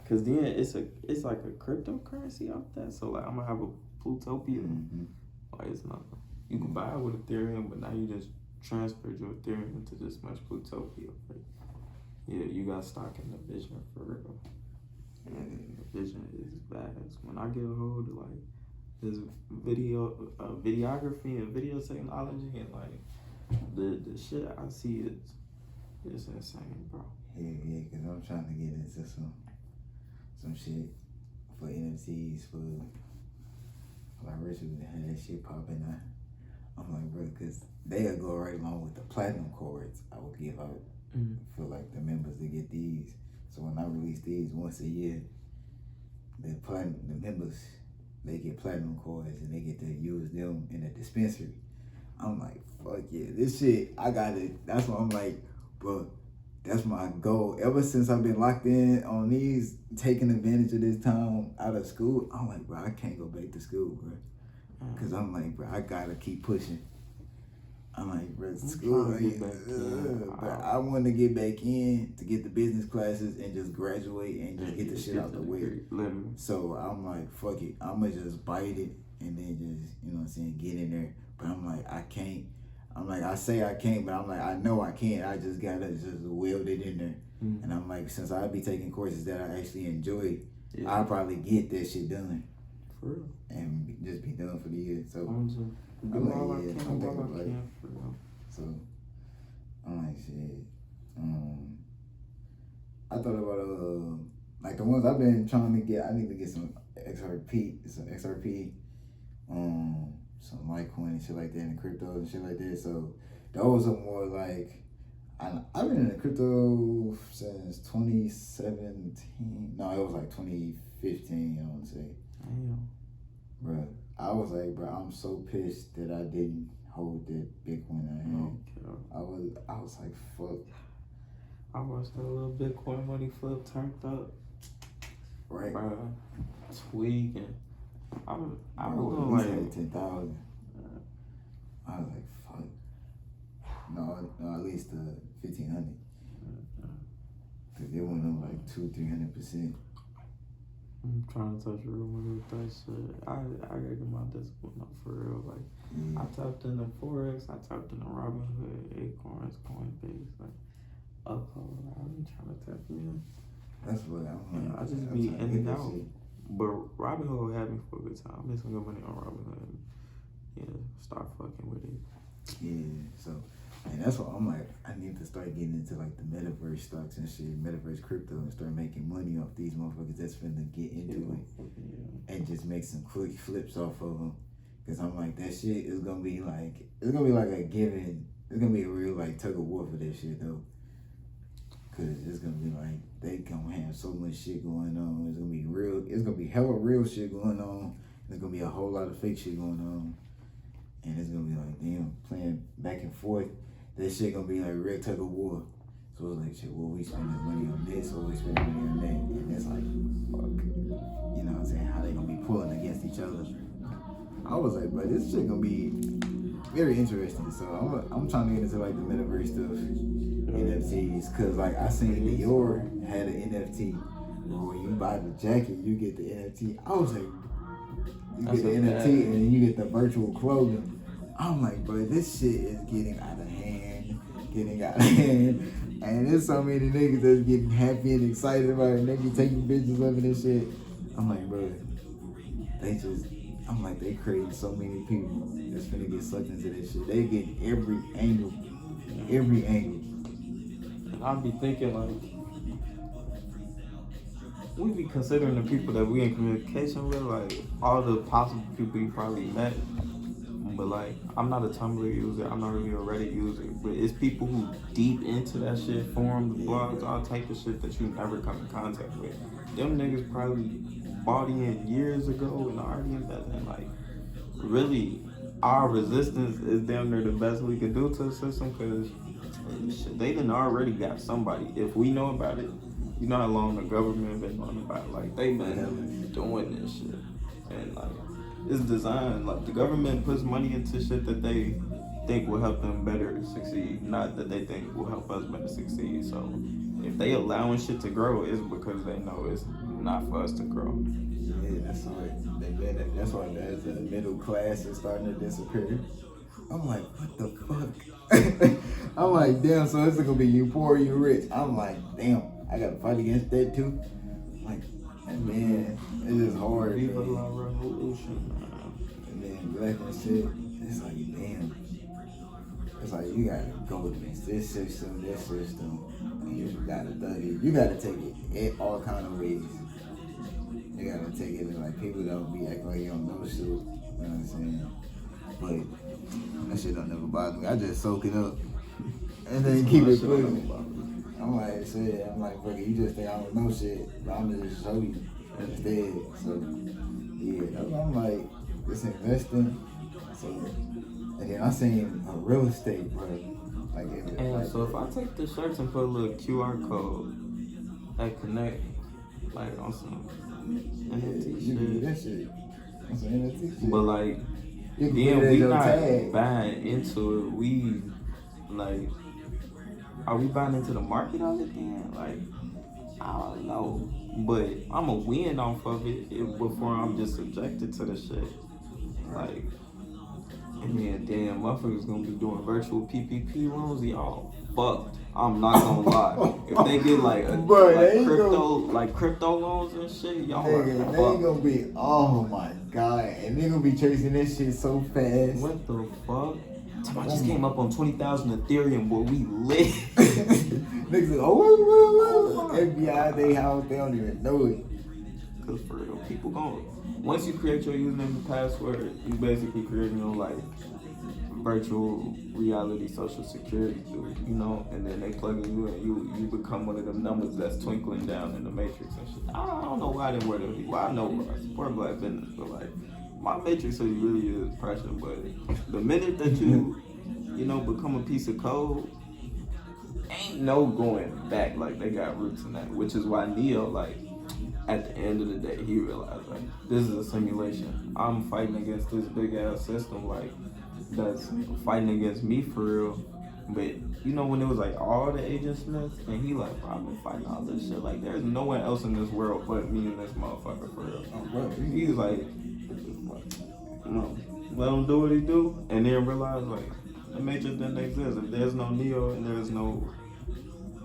cause then it's like a cryptocurrency off that. So like, I'm gonna have a Plutopia. Mm-hmm. Like it's not. You can buy it with Ethereum, but now you just transferred your Ethereum into this much Plutopia. Like, yeah, you got stock in the vision for real. And the vision is vast. When I get a hold of like this videography and video technology and like the shit I see it's insane, bro. Yeah, cause I'm trying to get into some shit for NFTs for like Rashod had that shit popping out. I'm like, bro, cause they'll go right along with the platinum cards I would give out for like the members to get these. So when I release these once a year, the members, they get platinum cards and they get to use them in the dispensary. I'm like, fuck yeah, this shit, I got it. That's why I'm like, bro, that's my goal. Ever since I've been locked in on these, taking advantage of this time out of school, I'm like, bro, I can't go back to school, bro. Cause I'm like, bro, I gotta keep pushing. I'm like, bro, school, but I want to get back in to get the business classes and just graduate and just get the shit out the way. So I'm like, fuck it, I'ma just bite it and then just, you know what I'm saying, get in there. But I'm like, I can't. I'm like, I say I can't, but I'm like, I know I can't. I just gotta just weld it in there. And I'm like, since I be taking courses that I actually enjoy, I'll probably get that shit done. For real. And just be done for the year. So I'm like, yeah, I'm thinking about it. For real. So I'm like, shit. I thought about like the ones I've been trying to get. I need to get some XRP, some Litecoin and shit like that, and crypto and shit like that. So those are more like, I've been in the crypto since 2017. No, it was like 2015, I want to say. Damn. Bruh, I was like, bro, I'm so pissed that I didn't hold that Bitcoin I had. Okay. I was like, fuck. I watched that little Bitcoin money flip turned up. Right. Bruh, tweaking. I was like 10,000. I was like, fuck. No, at least 1,500. Cause it went up like 200-300%. I'm trying to touch real money with that shit. I gotta get my discipline up for real. Like, I tapped into Forex, I tapped into Robinhood, Acorns, Coinbase, like, Uphold. I've been trying to tap in. That's what I'm like. I just be in and out. But Robinhood had me for a good time. I made some good money on Robinhood. Yeah, start fucking with it. Yeah, so, and that's what I'm like, I need to start getting into like the metaverse stocks and shit, metaverse crypto, and start making money off these motherfuckers that's finna get into it and just make some quick flips off of them. Cause I'm like, that shit is gonna be like, it's gonna be like a given, it's gonna be a real like tug of war for that shit though. Cause it's gonna be like, they gonna have so much shit going on. It's gonna be real, it's gonna be hella real shit going on. There's gonna be a whole lot of fake shit going on. And it's gonna be like, damn, playing back and forth. That shit gonna be like real tug of war. So it's like, shit, well, we spending money on this, or we spending money on that. And it's like, fuck. You know what I'm saying? How they gonna be pulling against each other. I was like, but this shit gonna be very interesting. So I'm trying to get into like the metaverse stuff, NFTs. Cause like I seen Ethe-r had an NFT Bro, when you buy the jacket, you get the NFT. I was like, you That's get the a NFT bad. and then you get the virtual clothing. I'm like, bro, this shit is getting out of hand. And there's so many niggas that's getting happy and excited about it. They be taking pictures of it and shit. I'm like, bro, they creating so many people that's finna get sucked into this shit. They get every angle. And I be thinking like, we be considering the people that we in communication with, like all the possible people you probably met. But like, I'm not a Tumblr user, I'm not really a Reddit user, but it's people who deep into that shit, forums, blogs, all type of shit that you never come in contact with. Them niggas probably bought in years ago and already invested. And like, really, our resistance is damn near the best we could do to the system, because they done already got somebody. If we know about it, you know how long the government been knowing about it. Like, they been doing this shit. And like, it's designed, like the government puts money into shit that they think will help them better succeed, not that they think will help us better succeed. So if they allowing shit to grow, it's because they know it's not for us to grow. Yeah, that's why there's a middle class is starting to disappear. I'm like, what the fuck? I'm like, damn, so it's gonna be you poor, you rich. I'm like, damn, I gotta fight against that too. Like, and man, it's just hard. Viva Man. la revolution, man. And then black and shit, it's like, damn. It's like you gotta go against this system, and you gotta take it all kind of ways. You gotta take it and like people don't be acting like you don't know shit. You know what I'm saying? But that shit don't never bother me. I just soak it up and then keep it pushing. I'm like, shit, fuck it, you just think I don't know shit, but I'm gonna just show you instead. So, yeah, I'm like, this investing. So, and then I seen a real estate, bro. So if I take the shirts and put a little QR code that connect, like on some NFT you do shit. that shit. On some NFT shit. But like, you can then put it as we your not tag. buying into it. We like, are we buying into the market of it then? Like, I don't know. But I'm a win off of it before I'm just subjected to the shit. Like, and then damn, motherfuckers gonna be doing virtual PPP loans, y'all fucked. I'm not gonna lie. If they get like crypto loans and shit, y'all are Nigga, fucked. they ain't gonna be, oh my god, and they gonna be chasing this shit so fast. What the fuck? I just came up on 20,000 Ethereum, boy, we lit. Niggas like, oh, FBI, they house, they don't even know it. Cause for real, people gon' once you create your username and password, you basically create your like virtual reality social security, you know, and then they plug in you and you become one of them numbers that's twinkling down in the matrix and shit. I don't know why I didn't wear them people. I know I support black business, but like my matrix really is pressure. But the minute that you know, become a piece of code, ain't no going back. Like, they got roots in that, which is why Neo, like, at the end of the day, he realized, like, this is a simulation. I'm fighting against this big ass system, like, that's fighting against me for real. But you know, when it was like all the Agent Smiths, and he like, bro, I've been fighting all this shit. Like, there's no one else in this world but me and this motherfucker for real. He's like, you know, let him do what he do, and then realize like the Matrix didn't exist. If there's no Neo and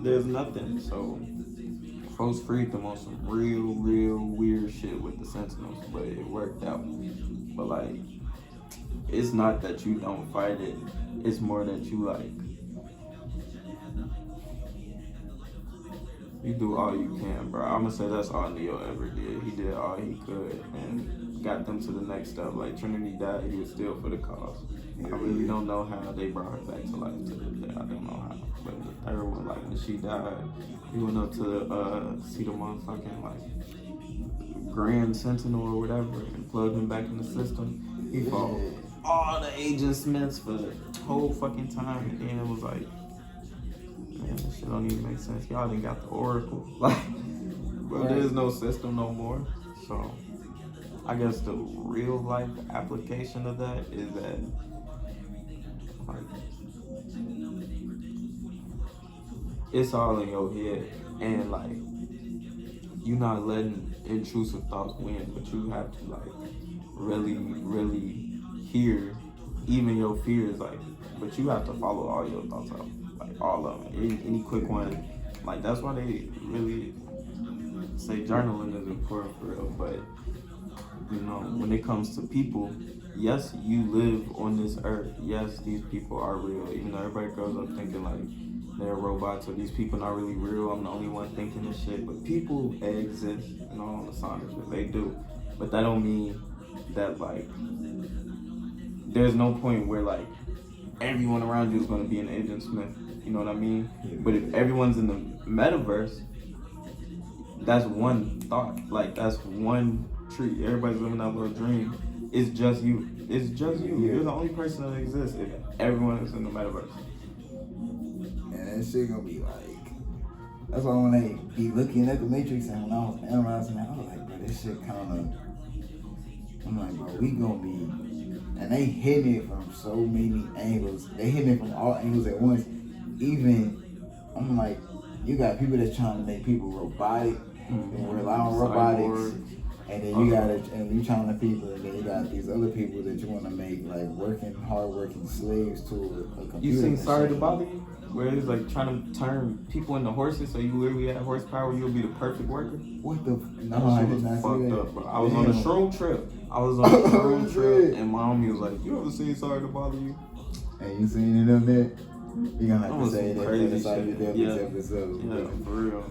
there's nothing. So folks freed them on some real weird shit with the Sentinels, but it worked out. But like, it's not that you don't fight it, it's more that you like, you do all you can, bro. I'm gonna say that's all Neo ever did. He did all he could and got them to the next step. Like, Trinity died, he was still for the cause. I really don't know how they brought her back to life to this day. I don't know how. But the third one, like, when she died, he went up to see the motherfucking like Grand Sentinel or whatever and plugged him back in the system. He fought all the Agent Smiths for the whole fucking time, and then it was like, man, this shit don't even make sense. Y'all done got the Oracle. Like, bro, there's no system no more. So I guess the real life application of that is that, like, it's all in your head, and like, you're not letting intrusive thoughts win, but you have to like really hear even your fears, like, but you have to follow all your thoughts out, like all of them. Any quick one, like that's why they really say journaling is important for real. But you know, when it comes to people, yes, you live on this earth. Yes, these people are real. Even though everybody grows up thinking like they're robots or these people not really real, I'm the only one thinking this shit. But people exist, you know, on the sonic shit. They do. But that don't mean that like there's no point where like everyone around you is gonna be an Agent Smith. You know what I mean? Yeah. But if everyone's in the metaverse, that's one thought. Like that's one tree. Everybody's living that little dream. It's just you. It's just you. Yeah. You're the only person that exists if everyone is in the metaverse. And that shit gonna be like, that's why when they be looking at the Matrix and when I was analyzing it, I was like, bro, this shit kinda, I'm like, bro, we gonna be, and they hitting it from so many angles. They hitting it from all angles at once. Even, I'm like, you got people that's trying to make people robotic and rely on robotics. And then you got and you trying to people, and then you got these other people that you want to make like hard-working slaves to a computer. You seen Sorry to Bother You? Where it's like trying to turn people into horses, so you literally have horsepower, you'll be the perfect worker. What the? No, I did not see that. Up, bro. I was on a shroom trip. And my homie was like, "You ever seen Sorry to Bother You?" Hey, you seen it on there? You gonna have to say that in the side of this episode. Yeah, for real.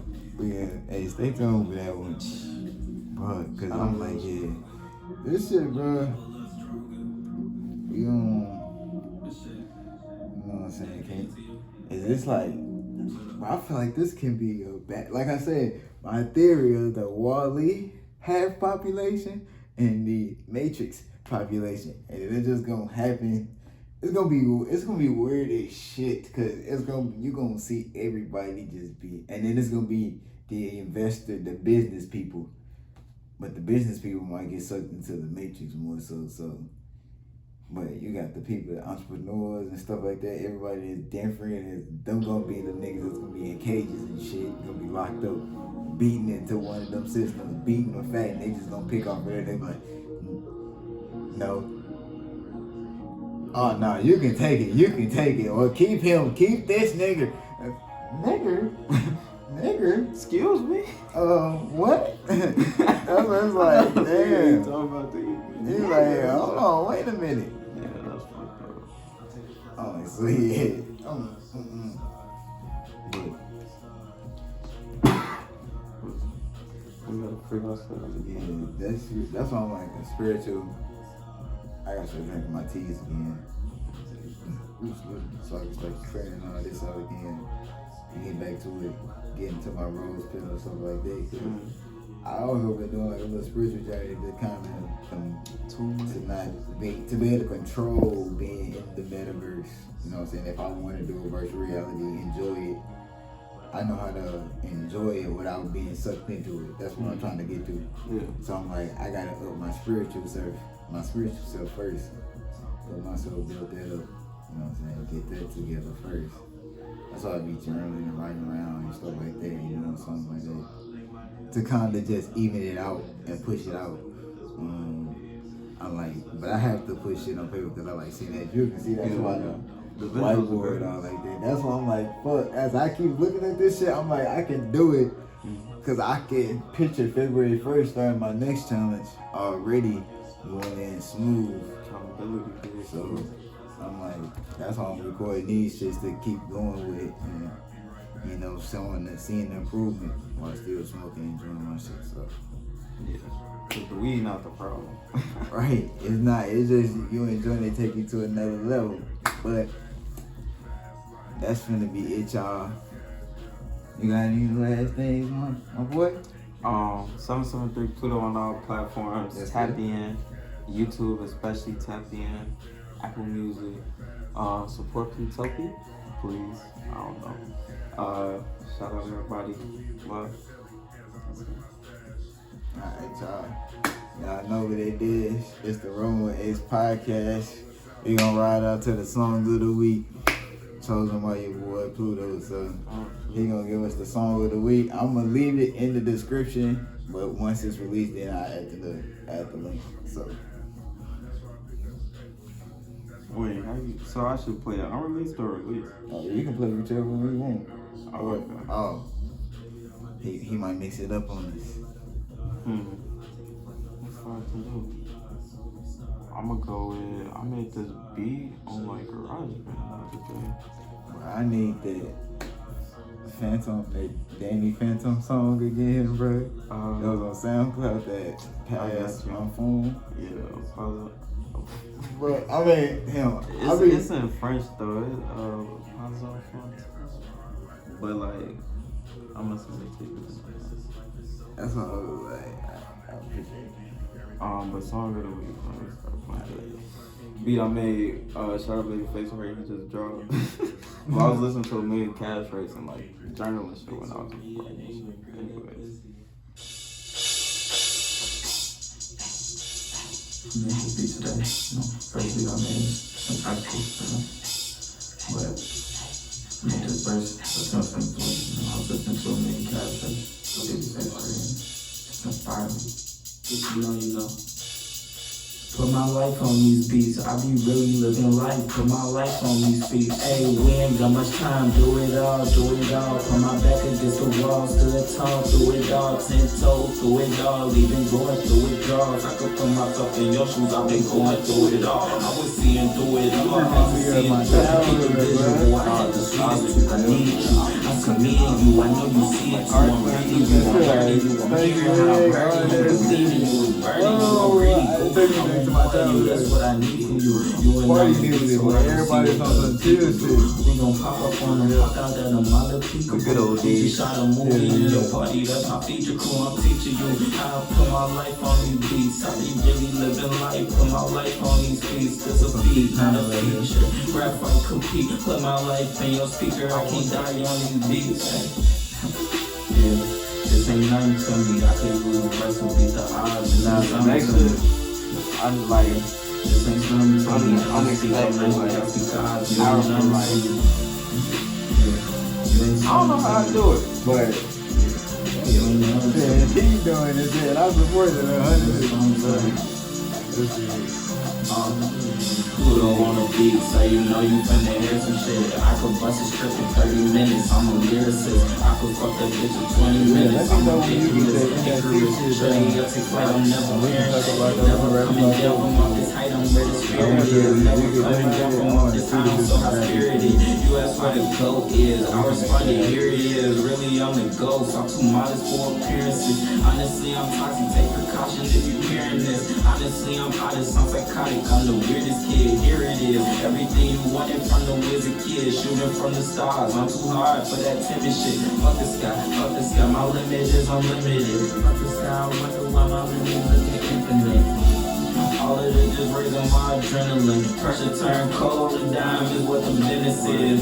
Hey, stay tuned for that one. Bro, cause I'm like, yeah, this shit, bro. You know what I'm saying? Is this like? I feel like this can be a bad. Like I said, my theory of the walle half population and the matrix population, and it's just gonna happen. It's gonna be weird as shit, cause you gonna see everybody just be, and then it's gonna be the investor, the business people. But the business people might get sucked into the matrix more so. But you got the people, the entrepreneurs and stuff like that. Everybody is different. And them gonna be the niggas that's gonna be in cages and shit. Gonna be locked up, beaten into one of them systems, beaten or fat, and they just gonna pick off of it. They be like, no. Oh no, you can take it. Or keep this nigga. Nigger? Excuse me? What? That's what it's like, damn. He's like, hold on, wait a minute. Yeah, that's fucked up. Oh, so yeah. We gotta figure out something. Yeah, that's why I'm like a spiritual. I gotta start drinking my teas again. So I can start training all this out again. And get back to it. Get into my rose pill or something like that. I always been doing like a little spiritual journey to kind of to be able to control being in the metaverse. You know what I'm saying? If I want to do a virtual reality, enjoy it, I know how to enjoy it without being sucked into it. That's what I'm trying to get to. Yeah. So I'm like, I gotta up my spiritual self first. Let myself build that up. You know what I'm saying? Get that together first. That's why I be journaling and writing around and stuff like that, you know, something like that. To kind of just even it out and push it out. I'm like, but I have to push it on paper because I like seeing that. You can see that's why the whiteboard all like that. That's why I'm like, fuck, as I keep looking at this shit, I'm like, I can do it. Because I can picture February 1st starting my next challenge already going in smooth. So I'm like, that's why I'm recording these shits to keep going with it and, you know, seeing the improvement while still smoking and enjoying my shit. So, yeah. Cause the weed not the problem. Right. It's not. It's just you enjoying it, take you to another level. But that's finna be it, y'all. You got any last things, my boy? 773pluto on all platforms. That's tap good. in. YouTube especially, tap in. Apple Music. Support Kentucky, please. I don't know. Shout out everybody. Love. Alright, y'all know what it is. It's the RWA podcast. We gonna ride out to the songs of the week. chosen by your boy Pluto. So he gonna give us the song of the week. I'm gonna leave it in the description, but once it's released, then I add the link. So. Wait, so I should play it unreleased or released? Oh, you can play whichever one you want. Oh, okay. Oh. He might mix it up on this. What's hard to do? I'm gonna go with, I made this beat on like GarageBand the other day. I need that Danny Phantom song again, bro. That was on SoundCloud that passed my phone. Yeah, probably. But I mean, It's in French though. But like, I'm gonna send it to you. That's what I was like. I appreciate it. But song of the week. Beat I made, shout out Babyface where he just dropped. Well, I was listening to a million cash rates and like journaling shit when I was writing shit. Anyways. Made the beat today, first beat I made, some type of but made this verse, that's not something, I was listening to a million cash rates, so Babyface where it's inspired me. If you know. Put my life on these beats, I be really living life, put my life on these beats. Hey, we ain't got much time, do it all. Put my back against the wall, stood tall, do it all. 10 toes, do it all, even going through withdrawals. I could put myself in your shoes, I've been going through it all. I was seeing through it all, I was seeing through it all. I had the sweetest, I need you, I'm committing you, I know you see it too. I'm reading you, I'm learning you, I'm hearing how I'm burning you, believing you, burning you, I'm reading you. That's what I need from you. You and I need to everybody's on some chill shit. We gon' pop up on them, pop out at them other people. Good old days. You shot a movie in your party, that's my feature crew. I'm teaching you how to put my life on these beats. I be really living life, put my life on these beats. This a beat, not a feature. Rap fight, compete, put my life in your speaker. I can't die on these beats. Yeah, this ain't nothing to me. I can't lose the rest of beat the odds. Now, next shit. I'm like, this ain't something to me. I'm expecting like, I don't know how I do it, but yeah, he's doing this shit. I support it 100%. Pluto on the beat, so you know you finna hear some shit. I could bust a script in 30 minutes, I'm a lyricist. I could fuck that bitch in 20 minutes, I'm a dangerous. Shutting up to fight, I'm never wearing shit. Never coming down from off this height, I'm where the spirit is. Never coming down from off this height, I'm so high-spirited. You ask where the GOAT is, I responded, here it is. Really, I'm the ghost, I'm too modest for appearances. Honestly, I'm toxic, take precautions if you hearing this. Honestly, I'm honest, I'm psychotic, I'm the weirdest kid. Here it is, everything you wanted from the wizard kid, shooting from the stars. I'm too hard for that timid shit. Fuck the sky, my limit is unlimited. Fuck the sky, I wonder why my limit is infinite. All of it just raising my adrenaline. Pressure turn cold and dime is what the menace is.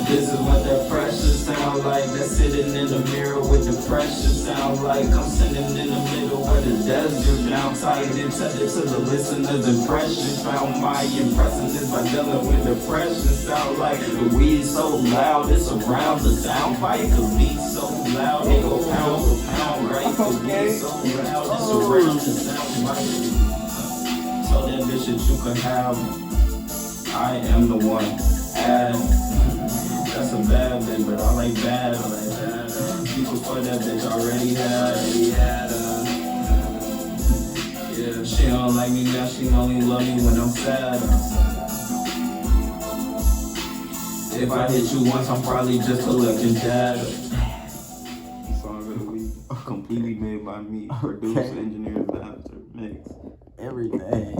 This is what that pressure sound like. That's sitting in the mirror with the pressure sound like. I'm sitting in the middle where the desert down tight and tethered to the listener's impression. Found my impressiveness by dealing with depression. Sound like the weed so loud, it's around the sound fight. The beat so loud, it go pound for pound, right? The beat so loud, it's around the sound fight. So that bitch that you could have, I am the one. That's a bad bitch, but I like bad. People for that bitch already had yeah, she don't like me now, she only love me when I'm sad. If I hit you once, I'm probably just collecting data. Song of the week, completely made by me, produced, engineered, master, mix. Everything.